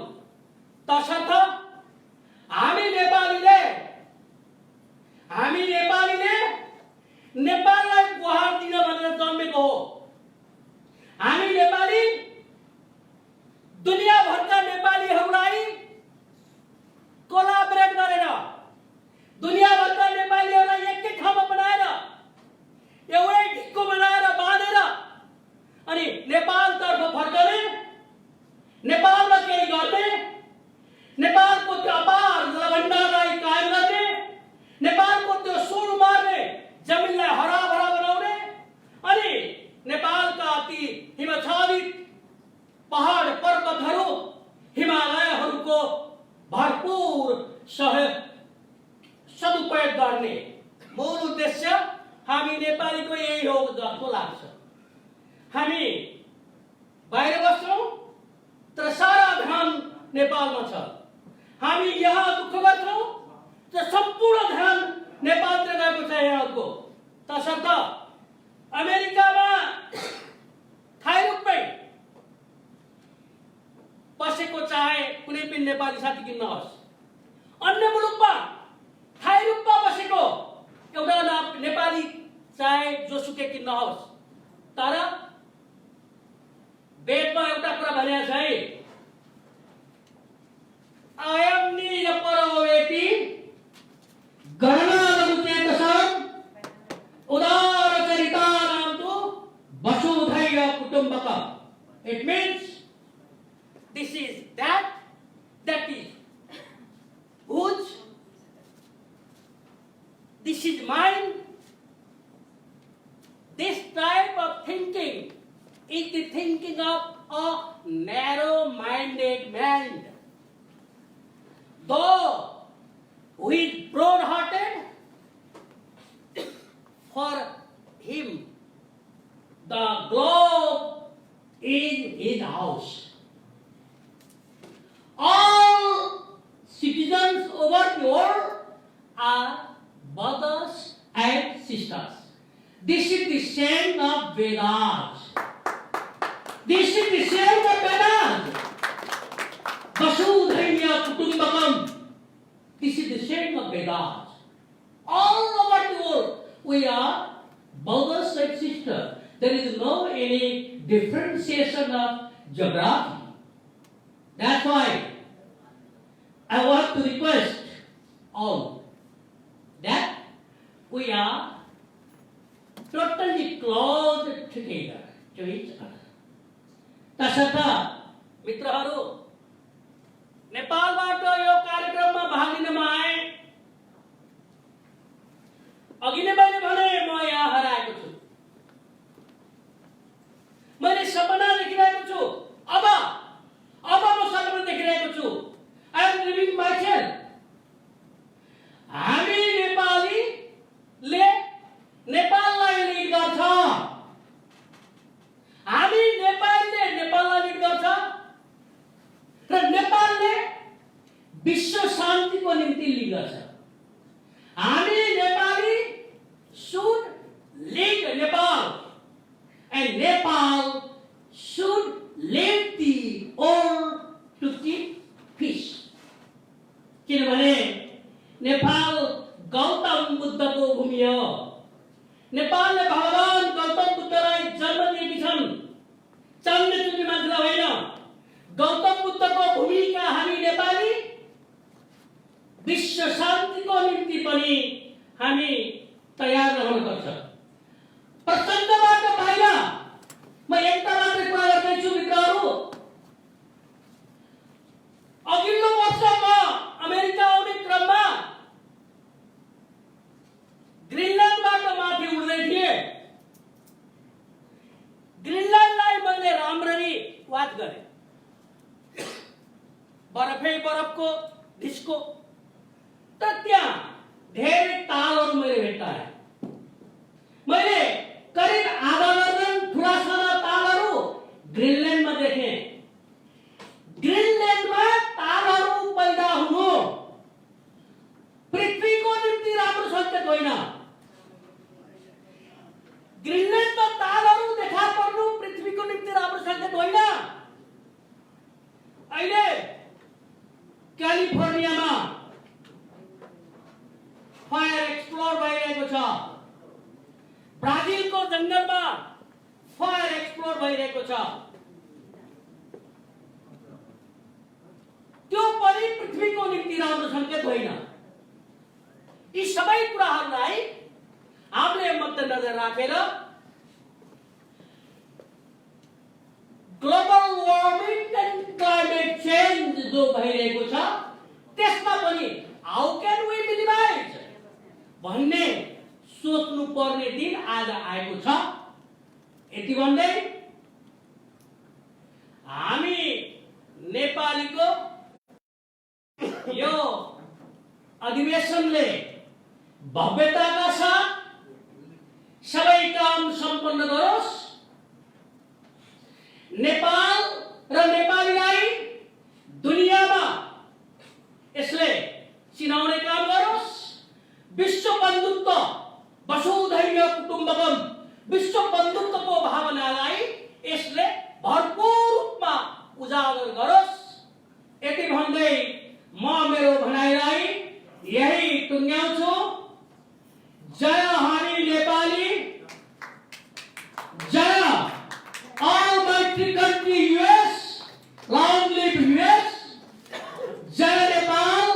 तसर्थ हामी नेपालीले नेपाललाई गुहार दिन भनेर जन्मेको हो। हामी नेपाली दुनियाँभरका नेपालीहरूलाई कोलाबरेट गरेर, दुनियाँभरका नेपालीहरूलाई एकै ठाउँमा बनाएर, एउटै ढिक्को बनाएर बाँधेर अनि नेपालतर्फ फर्कने, नेपालमा केही गर्ने, नेपालको त्यो अपार जलभण्डारलाई कायम गर्ने, नेपालको त्यो सुन मार्ने जमिनलाई हराभरा बनाउने अनि नेपालका अति हिमच्छादित पहाड पर्वतहरू, हिमालयहरूको भरपूर सदुपयोग गर्ने मूल उद्देश्य हामी नेपालीको यही हो जस्तो लाग्छ। हामी बाहिर बस्छौँ तर सारा ध्यान नेपालमा छ। हामी यहाँ दुःख गर्छौँ तर सम्पूर्ण ध्यान नेपालतिर गएको छ यहाँको। तसर्थ अमेरिकामा थाई रूपमै बसेको चाहे कुनै पनि नेपाली साथी किन नहोस्, अन्य मुलुकमा थाई रूपमा बसेको एउटा नेपाली चाहे जोसुकै किन नहोस्, तर वेदमा एउटा कुरा भनेको छ है, अयम निज परवेति गणनानुचेतसं उदार चरितानान्तु वसुधैव कुटुम्बकम्. It means this is that is whose, this is mine. This type of thinking is the thinking of a narrow-minded man. Though who is broad-hearted, for him the globe is his house. All citizens over the world are brothers and sisters. This is the saying of Vedas. This is the saying of Vedas. Vasudhaiva Kutumbakam. This is the saying of Vedas. All over the world, we are brothers and sisters. There is no any differentiation of geography. That's why I want to request all that we are totally close together to each other. तसर्थ मित्रहरू, नेपालबाट यो कार्यक्रममा भाग लिनमा आए, अघि नै मैले भने म यहाँ हराएको छु। नेपालले भगवान गौतम बुद्धलाई जन्म दिएकी छन्। चल्ने चुन्ने मान्छेलाई होइन। गौतम बुद्धको भूमिका हामी नेपाली विश्व शान्तिको निम्ति पनि हामी तयार रहनुपर्छ। प्रसङ्गबाट बाहिर म एउटा मात्रै कुरा गर्दैछु मित्रहरू। अघिल्लो वर्ष म अमेरिका आउने क्रममा ग्रिनल्यान्डबाट माथि उड्दै थिएँ। ग्रिनल्यान्डलाई मैले राम्ररी वाच गरेँ। बरफै बरफको डिस्को, तर त्यहाँ धेरै तालहरू मैले भेट्टाएँ। मैले करिब आधा दर्जन ठुला साना तालहरू ग्रिनल्यान्डमा देखेँ। ग्रिनल्यान्डमा तालहरू पैदा हुनु पृथ्वीको निम्ति राम्रो सङ्केत होइन। ग्रिनल्यान्डमा तालहरू देखा पर्नु पृथ्वीको निम्ति राम्रो सङ्केत होइन। अहिले क्यालिफोर्नियामा फायर एक्सप्लोर भइरहेको छ। ब्राजिलको जङ्गलमा फायर एक्सप्लोर भइरहेको छ। त्यो पनि पृथ्वीको निम्ति राम्रो सङ्केत होइन। यी सबै कुराहरूलाई हामीले मध्यनजर राखेर global warming and climate change जो भइरहेको छ त्यसमा पनि हाउ क्यान वी मिनिमाइज भन्ने सोच्नु पर्ने दिन आज आएको छ। यति भन्दै हामी नेपालीको यो अधिवेशनले भव्यताका साथ सबै काम सम्पन्न गरोस्। नेपाल र नेपालीलाई दुनियाँमा यसले चिनाउने काम गरोस्। विश्व बन्धुत्व वसुधैव कुटुम्बकम विश्व बन्धुत्वको भावनालाई यसले भरपूर रूपमा उजागर गरोस्। यति भन्दै म मेरो भनाइलाई यही टुङ्ग्याउँछु। जय हामी नेपाली, जय almighty country US, long live US, जय Nepal,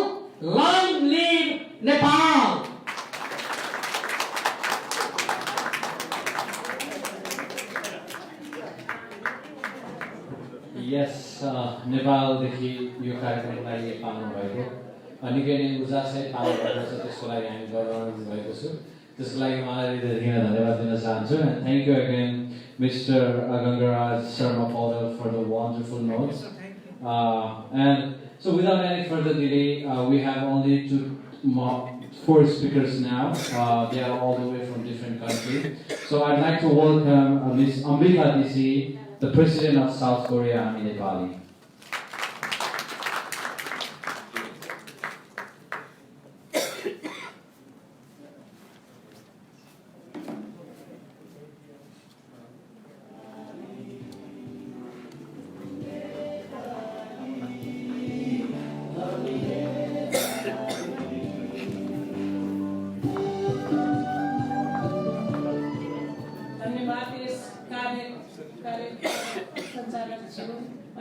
long live Nepal. Yes, नेपालदेखि यो कार्यक्रमलाई पाल्नु भएको निकै नै उजासै पाल्नु भएको छ, त्यसको लागि हामी गौरवान्वित भएको छु। त्यसको लागि मलाई हृदयदेखि धन्यवाद दिन चाहन्छु। And thank you again, Mr. Gangaraj Sharma Paudel, for the wonderful notes. And so without any further delay, we have only four speakers now. They are all the way from different countries. So I'd like to welcome Ms. Amrita DC, the President of South Korea, Hami Nepali.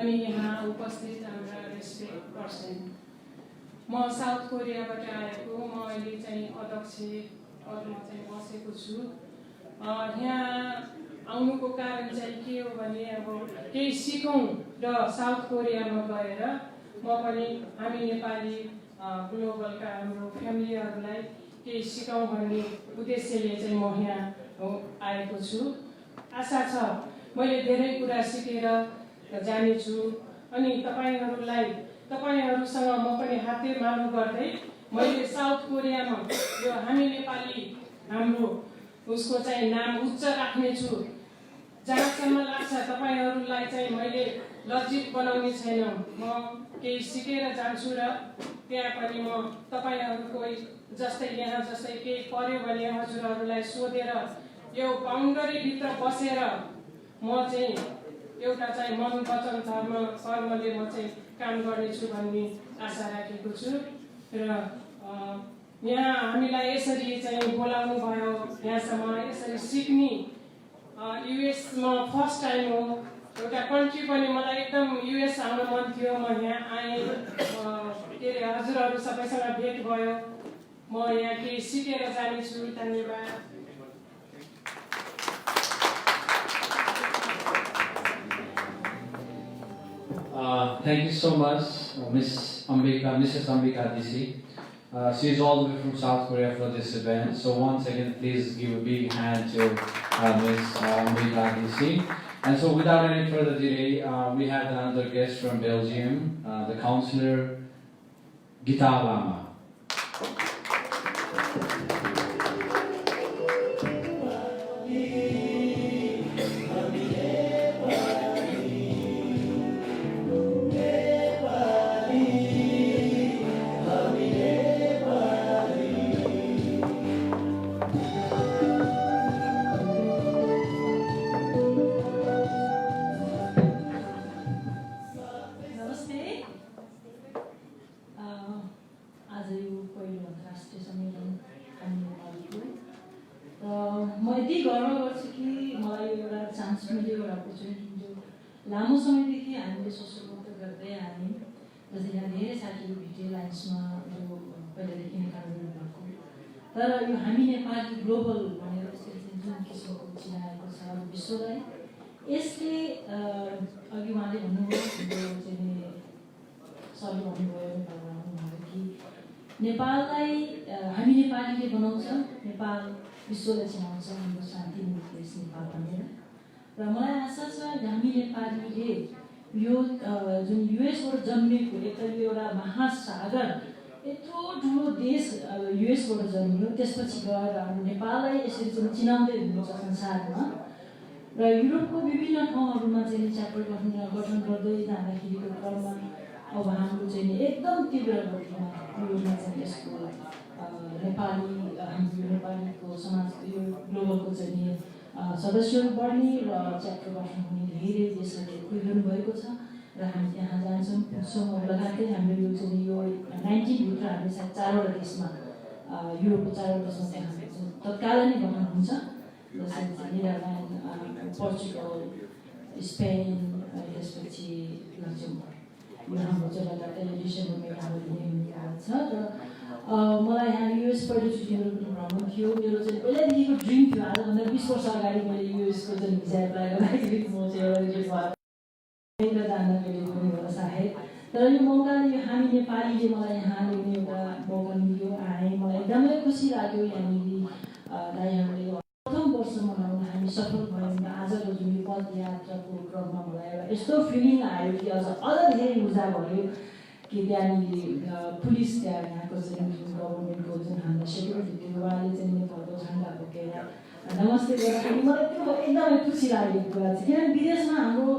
अनि यहाँ उपस्थित हाम्रा respect person, म south कोरियाबाट आएको, म अहिले चाहिँ अध्यक्ष पदमा चाहिँ बसेको छु। यहाँ आउनुको कारण चाहिँ के हो भने अब केही सिकौँ र साउथ कोरियामा गएर म पनि हामी नेपाली ग्लोबलका हाम्रो फ्यामिलीहरूलाई केही सिकाउँ भन्ने उद्देश्यले चाहिँ म यहाँ आएको छु। आशा छ मैले धेरै कुरा सिकेर जानेछु। अनि तपाईहरुसँग म पनि हातेमालो गर्दै मैले साउथ कोरियामा यो हामी नेपाली हाम्रो उसको चाहिँ नाम उच्च राख्ने छु। जहाँसम्म लाग्छ तपाईहरुलाई चाहिँ मैले लज्जित बनाउने छैन। म केही सिकेर जान्छु र त्यहाँ पनि म तपाईहरुको जस्तै यहाँ जस्तै केही पर्यो भने हजुरहरुलाई सोधेर यो बाउन्डरी भित्र बसेर म चाहिँ एउटा चाहिँ मन वचन कर्मले म चाहिँ काम गर्नेछु भन्ने आशा राखेको छु। र यहाँ हामीलाई यसरी चाहिँ बोलाउनु भयो यहाँसम्म यसरी सिक्ने युएसमा फर्स्ट टाइम हो एउटा कन्ट्री पनि मलाई एकदम युएस आउन मन थियो म यहाँ आएँ के अरे हजुरहरू सबैसँग भेट भयो म यहाँ केही सिकेर जानेछु धन्यवाद Thank you so much, Mrs. Ambika DC. She is all the way from South Korea for this event. So once again, please give a big hand to Ms. Ambika DC. And so without any further delay, we have another guest from Belgium, the counselor Gita Lama. लामो समयदेखि हामीले social work गर्दै हामी जस्तै यहाँ धेरै साथीहरू भेटे लाइन्समा जो पहिलादेखि नै काम गर्नुभएको तर यो हामी नेपाली ग्लोबल भनेर यसरी जुन किसिमको चिनाएको छ विश्वलाई यसले अघि उहाँले भन्नुभयो चाहिँ सरले भन्नुभयो नेपालमा कि नेपाललाई हामी नेपालीले बनाउँछ नेपाल विश्वलाई चिनाउँछ हाम्रो शान्ति देश नेपाल भनेर र मलाई आशा छ हामी नेपालीले यो जुन युएसबाट जन्मेको एउटा यो एउटा महासागर यत्रो ठुलो देश युएसबाट जन्मियो त्यसपछि गएर हाम्रो नेपाललाई यसरी चाहिँ चिनाउँदै हुनुहुन्छ संसारमा र युरोपको विभिन्न ठाउँहरूमा चाहिँ च्याप्टर गठन गर्दै जाँदाखेरिको क्रममा अब हाम्रो चाहिँ एकदम तीव्र गतिमा युरोपमा चाहिँ यसको नेपाली हाम्रो नेपालीको समाज यो ग्लोबलको चाहिँ सदस्यहरू बढ्ने र च्याप्टर गठन हुने धेरै देशहरूले खुलिरहनु भएको छ र हामी त्यहाँ जान्छौँ पुग्छौँ लगातार हाम्रो यो चाहिँ यो 19भित्र हामीले सायद 4वटा देशमा युरोपको 4वटा देशमा चाहिँ हाम्रो तत्कालै नै गठन हुन्छ जस्तै नेदरल्यान्ड पोर्चुगल स्पेन त्यसपछि लक्जमबर्ग यो हाम्रो चाहिँ लगातार डिसेम्बरमा हाम्रो हुने छ र मलाई यहाँ युएस पहिलोचोटि भ्रमण थियो मेरो चाहिँ पहिल्यैदेखिको ड्रिम थियो आजभन्दा 20 वर्ष अगाडि मैले युएसको चाहिँ भिजा एप्लाई गर्दाखेरि म चाहिँ एउटा जान मैले पनि होला सायद तर यो मौकाले यो हामी नेपालीले मलाई यहाँ ल्याउने एउटा मौका मिल्यो आएँ मलाई एकदमै खुसी लाग्यो यहाँनिर दाइहरूले प्रथम वर्ष मनाउन हामी सफल भयौँ र आजको जुन यो पदयात्राको क्रममा मलाई एउटा यस्तो फिलिङ आयो कि अझ धेरै ऊर्जा भयो कि त्यहाँनिर पुलिस यहाँको चाहिँ जुन गभर्मेन्टको जुन हामीलाई सेक्युरिटी थियो उहाँले चाहिँ नेपालको झन्डा बोकेर नमस्ते गर्दाखेरि मलाई त्यो एकदमै खुसी लागेको कुरा चाहिँ किनभने विदेशमा हाम्रो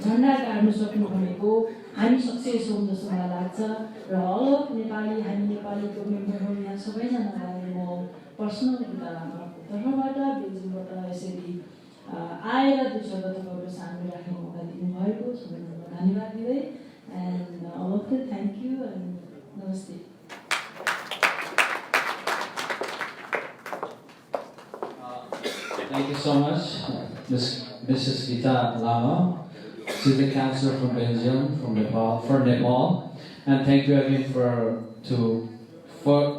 झन्डा गाड्नु सक्नु भनेको हामी सक्सेस हौँ जस्तो मलाई लाग्छ र अल अफ नेपाली हामी नेपालीको मेम्बरहरू यहाँ सबैजनालाई म पर्सनल कुराको तर्फबाट बेल्जियमबाट यसरी आएर दुई शब्द तपाईँहरू सामने राख्ने मौका दिनुभएको सबैजना धन्यवाद दिँदै and all of you, thank you and namaste. Thank you so much, Mrs. Gita Lama. She's the counselor from Belgium, from Nepal, and thank you again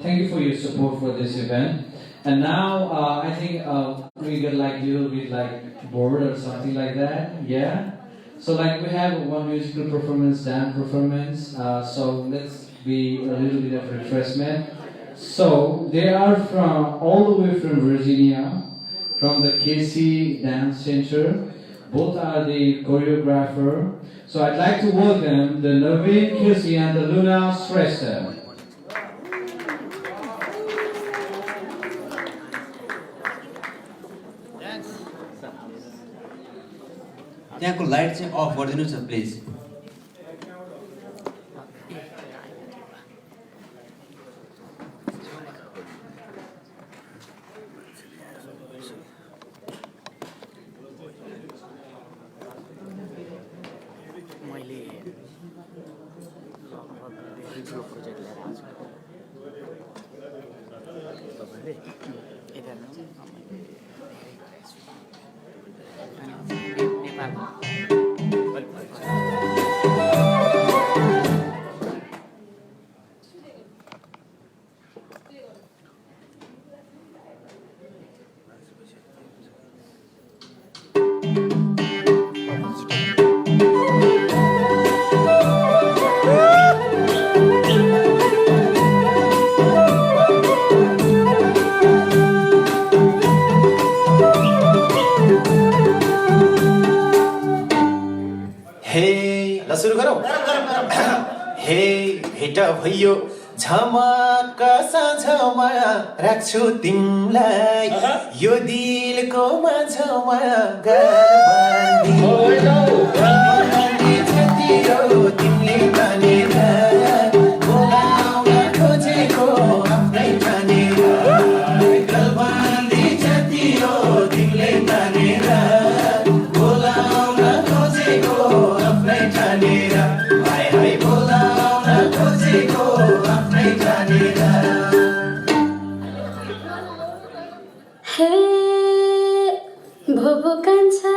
thank you for your support for this event. And now I think we get like a little bit like bored or something like that, yeah. So like we have one musical performance, dance performance, so let's be a little bit of refreshment. So they are from all the way from Virginia, from the Casey Dance Center. Both are the choreographer. So I'd like to welcome the Naveen Casey and the Luna Shrestha. त्यहाँको light चाहिँ of गरिदिनुहोस् न please मैले project ल्याएर ल सुरु गरौँ हे भेट भयो झमक्क साँझमा राख्छु तिमीलाई यो दिलको माझमा तिमीले तानेर बोलाउन खोजेको आफ्नै ठानेर गलबाँधी जति हो तिमीले तानेर बोलाउन खोजेको आफ्नै ठानेर हाय हाय बोलाउन खोजेको आफ्नै ठानेर हे भोभो कान्छा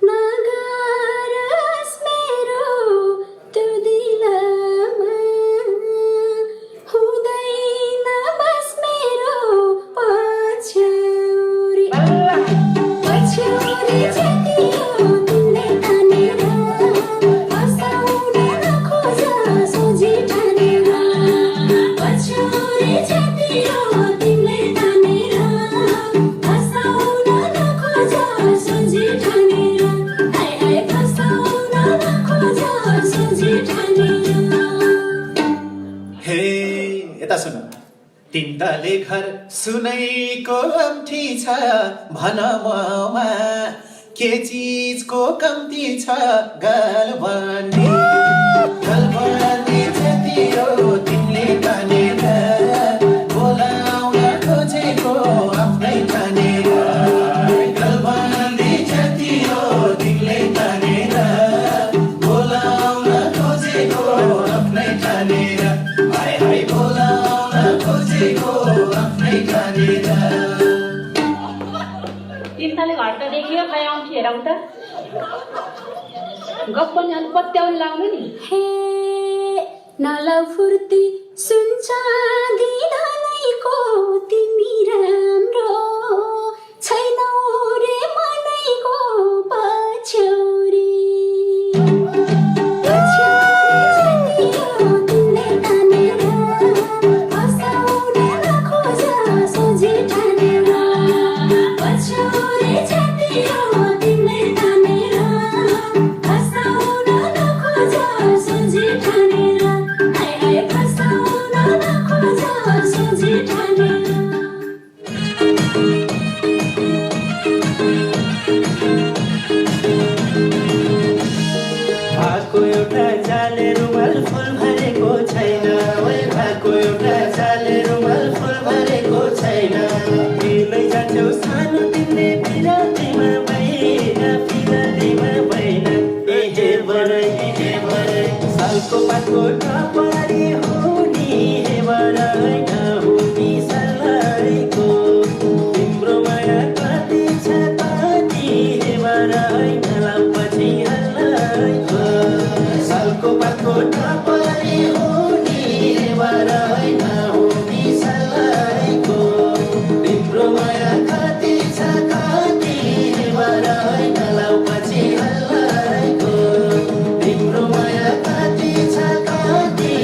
नगरस् मेरो त्यो दिलमा हुँदैन बस मेरो पछ्यौरी पछ्यौरी जति हो तिमीले तानेर हँसाउन नखोज सोझी ठानेर पछ्यौरी जति हो तिमीले तानेर हँसाउन नखोज सोझी ठानेर हाय हाय फसाउन नखोज सोझी ठानेर हे यता सुन तिनताले घर सुनैको अम्ठी छ भन ममा के चिजको कम्ती छ गलबन्दी जति हो तिमीले तानेर बोलाउन खोजेको आफ्नै ठानेर गलबन्दी जति हो तिमीले तानेर बोलाउन खोजेको आफ्नै ठानेर हाय हाय बोलाउन खोजेको आफ्नै ठानेर तिनताले घर त देखियो खै आउँथ्यो हेरौँ त गफ पनि अलिक पत्याउनु लाग्नु नि हे नलाउ फुर्ती सुन्छ दिनैको तिमी राम्रो छैनौ रे मनैको पछ्यौरी पछ्यौरी जति हो तिमीले तानेर हँसाउन नखोज सोझी ठानेर पछ्यौरी जति हो तिमीले तानेर हँसाउन नखोज सोझी ठानेर हाय हाय फसाउन नखोज सोझी ठानेर भएको एउटा जाले रुमाल फुल भरेको छैन भएको एउटा जाले रुमाल फुल भरेको छैन तिमीलाई जान्छौ सानो तिमीले पिरातीमा भएन एहे बरै सालको पातको टपरी हुनी हे बरै नहुनी सल्लाइको तिम्रो माया कति छ कति हे बरै नलाउ पछि हल्लाइको सालको पातको टपरी हुनी हे बरै नहुनी सल्लाइको तिम्रो माया कति छ कति हे बरै नलाउ पछि हल्लाइको तिम्रो माया कति छ कति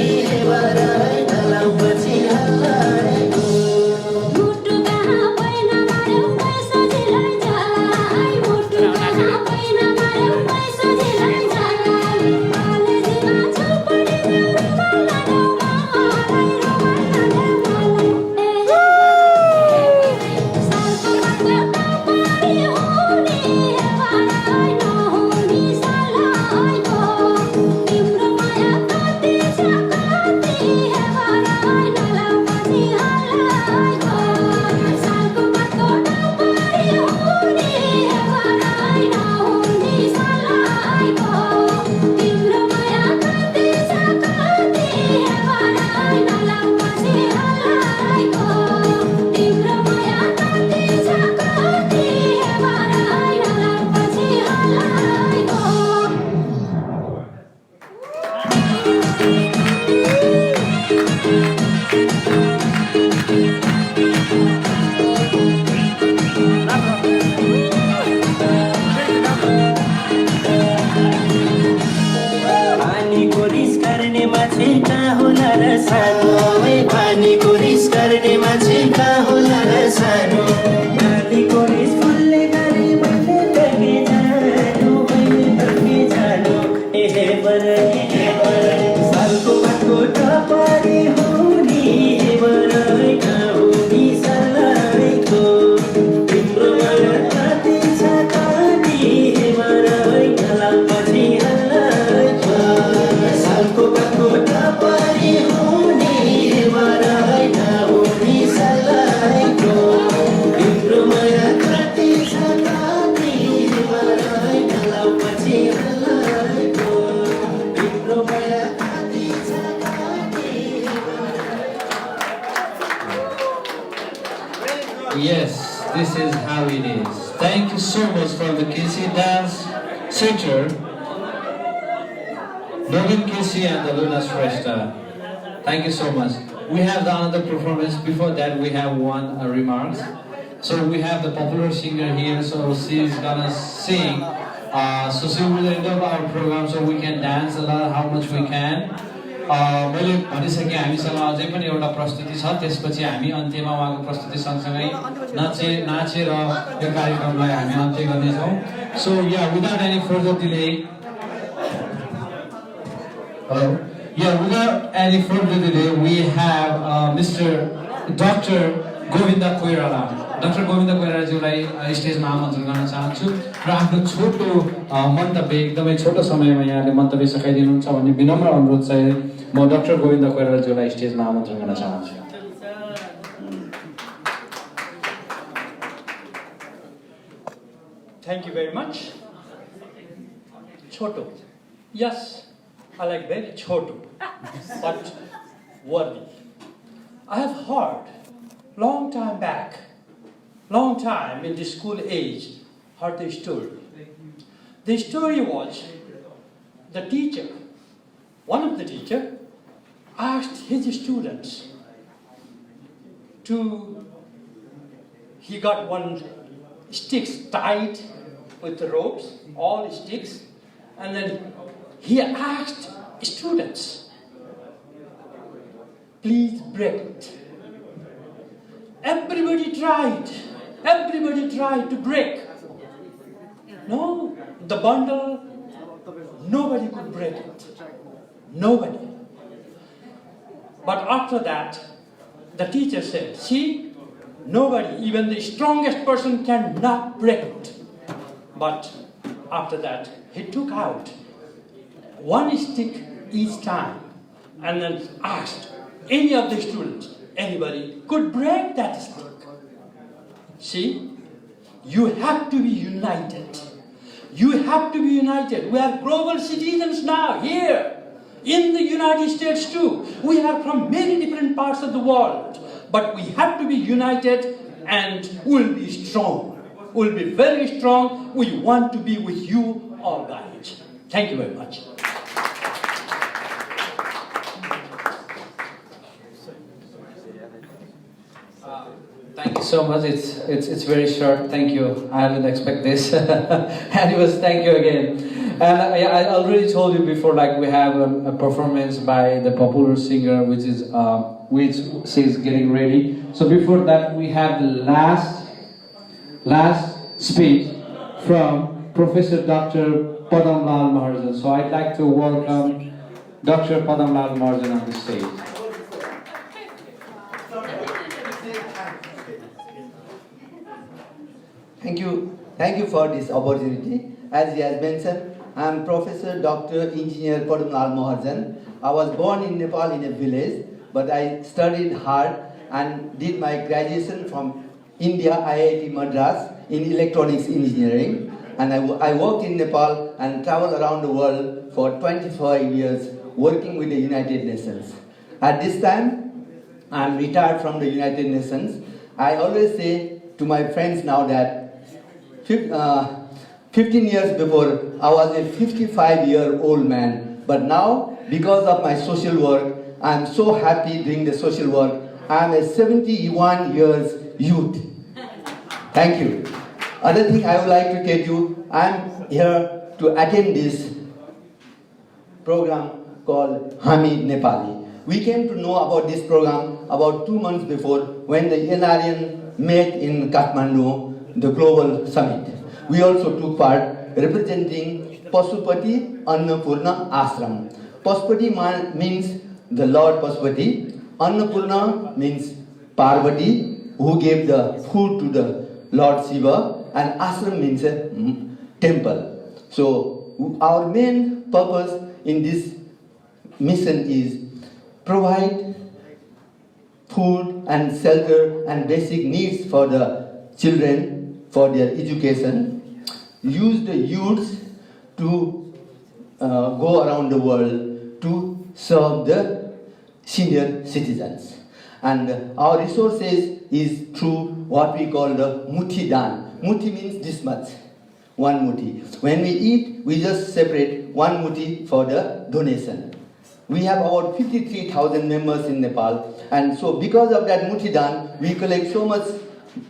you so much from the KC Dance Center, Dogan KC and the Luna Shrestha. Thank you so much. We have the another performance. Before that, we have one remarks. So we have the popular singer here, so she's gonna sing. So she will end up our program, so we can dance a lot, how much we can. मैले भनिसकेँ हामीसँग अझै पनि एउटा प्रस्तुति छ, त्यसपछि हामी अन्त्यमा उहाँको प्रस्तुति सँगसँगै नाचेर यो कार्यक्रमलाई हामी अन्त्य गर्नेछौँ. So yeah, without any further delay, without any further delay, we have Mr. Dr. Govinda Koirala. Dr. Govinda Koiralaज्यूलाई स्टेजमा आमन्त्रण गर्न चाहन्छु र आफ्नो छोटो मन्तव्य एकदमै छोटो समयमा यहाँले मन्तव्य सकाइदिनुहुन्छ भन्ने विनम्र अनुरोध चाहिँ म Dr. Govinda Koiralaज्यूलाई स्टेजमा आमन्त्रण गर्न चाहन्छु. Thank you very much. Choto. Yes, I like very choto, but worthy. I have heard long time back, long time in the school age, heard the story. The story was the teacher, one of the teacher, asked his students he got one sticks tied with the ropes, all sticks, and then he asked students, please break it. Everybody tried to break. No, the bundle, nobody could break it. Nobody. But after that, the teacher said, see, nobody, even the strongest person cannot break it. But after that, he took out one stick each time and then asked any of the students, anybody could break that stick. See, you have to be united. You have to be united. We are global citizens now, here, in the United States too. We are from many different parts of the world. But we have to be united and we'll be strong. We'll be very strong. We want to be with you all guys. Thank you very much. Thank you so much. It's very short. Thank you. I didn't expect this. Anyways, thank you again. And I already told you before, like we have a performance by the popular singer, which she's getting ready. So before that, we have the last speech from Professor Dr. Padamlal Maharjan. So I'd like to welcome Dr. Padamlal Maharjan on the stage. Thank you for this opportunity. As he has mentioned, I am Professor Dr. Engineer Padamlal Maharjan. I was born in Nepal in a village, but I studied hard and did my graduation from India, IIT Madras in electronics engineering. And I worked in Nepal and traveled around the world for 25 years working with the United Nations. At this time, I am retired from the United Nations. I always say to my friends now that 15 years before, I was a 55-year-old man. But now, because of my social work, I am so happy doing the social work. I am a 71 years youth. Thank you. Other thing I would like to tell you, I am here to attend this program called Hami Nepali. We came to know about this program about 2 months before when the NRN met in Kathmandu, the global summit. We also took part representing Pasupati Annapurna Ashram. Pasupati means the Lord Pasupati. Annapurna means Parvati, who gave the food to the Lord Shiva, and Ashram means a temple. So our main purpose in this mission is provide food and shelter and basic needs for the children for their education, use the youths to go around the world to serve the senior citizens. And our resources is through what we call the Muthi Dan. muthi means this much, one muthi. When we eat, we just separate one muthi for the donation. We have about 53,000 members in Nepal, and so because of that muthi dan, we collect so much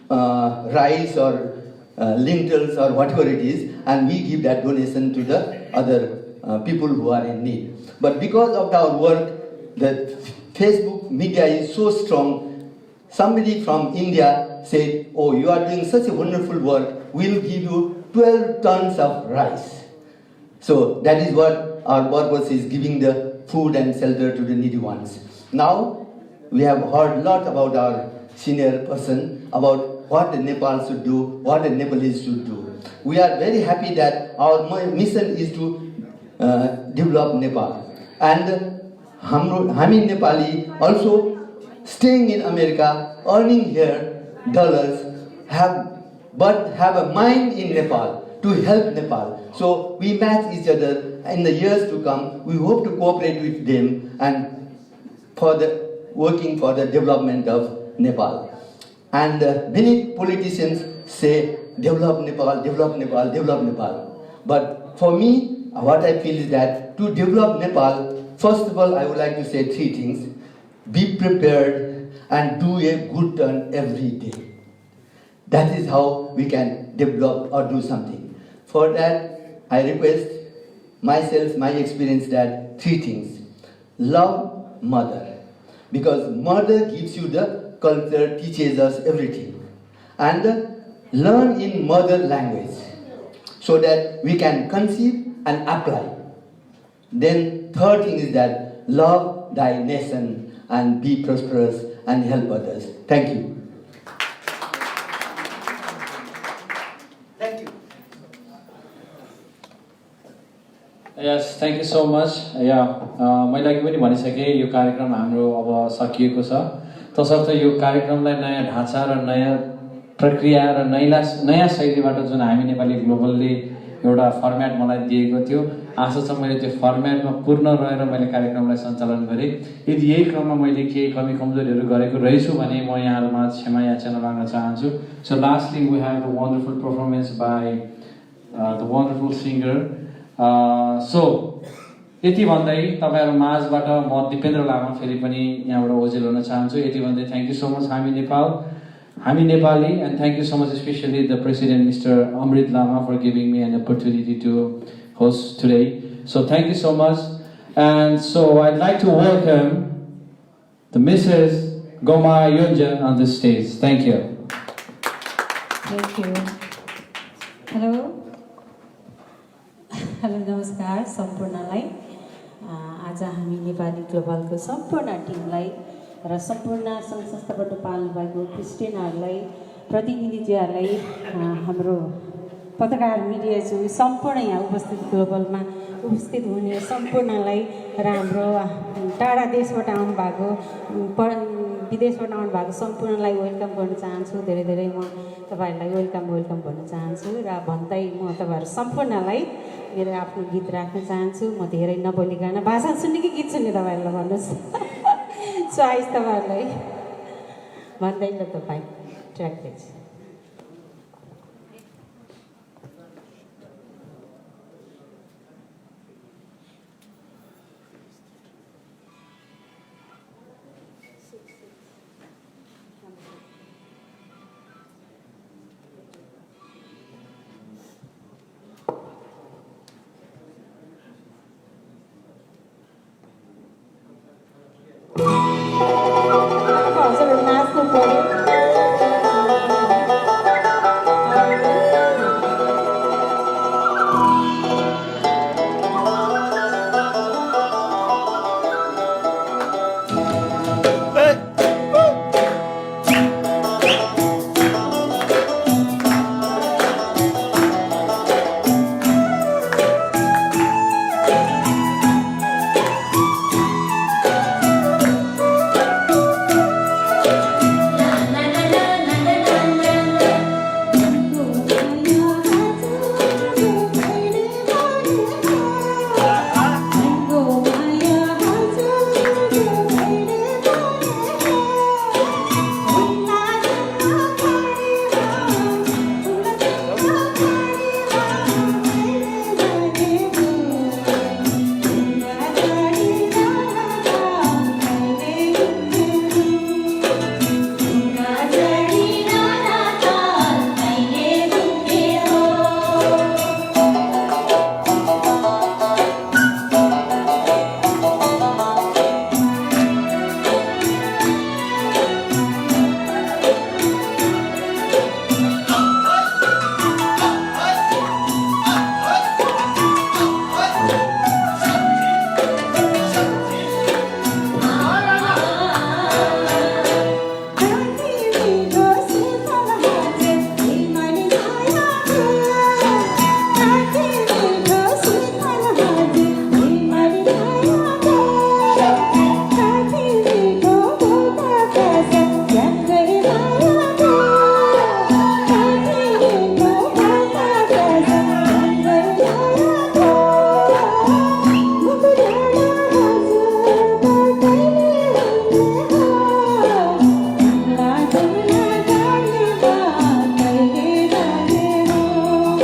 rice or lentils or whatever it is, and we give that donation to the other people who are in need. But because of our work, the Facebook media is so strong. Somebody from India said, "Oh, you are doing such a wonderful work. We'll give you 12 tons of rice." So that is what our purpose is, giving the food and shelter to the needy ones. Now, we have heard a lot about our senior person, about what the Nepal should do, what the Nepalese should do. We are very happy that our mission is to develop Nepal. And Hami Nepali also staying in America, earning here dollars, but have a mind in Nepal to help Nepal. So we match each other. In the years to come, we hope to cooperate with them and working for the development of Nepal. And many politicians say, develop Nepal, develop Nepal, develop Nepal. But for me, what I feel is that to develop Nepal, first of all, I would like to say 3 things. Be prepared and do a good turn every day. That is how we can develop or do something. For that, I request myself, my experience, that 3 things. Love mother, because mother gives you the culture, teaches us everything. And learn in mother language so that we can conceive and apply. Then 3rd thing is that love thy nation and be prosperous and help others. Thank you. Thank you. Yes, thank you so much. मैले अघि पनि भनिसकेँ, यो कार्यक्रम हाम्रो अब सकिएको छ। तसर्थ यो कार्यक्रमलाई नयाँ ढाँचा र नयाँ प्रक्रिया र नयाँ शैलीबाट जुन हामी नेपाली ग्लोबलले एउटा फर्मेट मलाई दिएको थियो, आशा छ मैले त्यो फर्मेटमा पूर्ण रहेर मैले कार्यक्रमलाई सञ्चालन गरेँ। यदि यही क्रममा मैले केही कमी कमजोरीहरू गरेको रहेछु भने म यहाँहरुमा क्षमा याचना माग्न चाहन्छु। So lastly, we have the wonderful performance by the wonderful singer. So यति भन्दै तपाईहरु माझबाट म दिपेन्द्र लामा फेरि पनि यहाँबाट ओजेल हुन चाहन्छु। यति भन्दै thank you so much Hami Nepali, and thank you so much especially the President Mr. Amrit Lama for giving me an opportunity to host today. So thank you so much. And so I'd like to welcome the Mrs. Goma Yunjan on the stage. Thank you. Thank you. Hello. Hello, namaskar सम्पूर्णलाई। आज हामी नेपाली ग्लोबलको सम्पूर्ण टिमलाई र सम्पूर्ण संघ संस्थाबाट पाल्नु भएको क्रिस्टियनहरूलाई, प्रतिनिधिज्यूहरूलाई, हाम्रो पत्रकार मिडियाज्यू सम्पूर्ण यहाँ उपस्थित ग्लोबलमा उपस्थित हुने सम्पूर्णलाई र हाम्रो टाढा देशबाट आउनु भएको विदेशबाट आउनु भएको सम्पूर्णलाई वेलकम गर्न चाहन्छु। धेरै धेरै म तपाईहरुलाई वेलकम भन्न चाहन्छु र भन्दै म तपाईहरु सम्पूर्णलाई मेरो आफ्नो गीत राख्न चाहन्छु। म धेरै नबोलिकन भाषण सुन्ने कि गीत सुन्ने तपाईहरुलाई भन्नुस्। सो आइस तपाईहरुलाई भन्दै ल तपाई ट्र्याक प्लिज। हजुर नाच्नु पर्यो।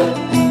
गर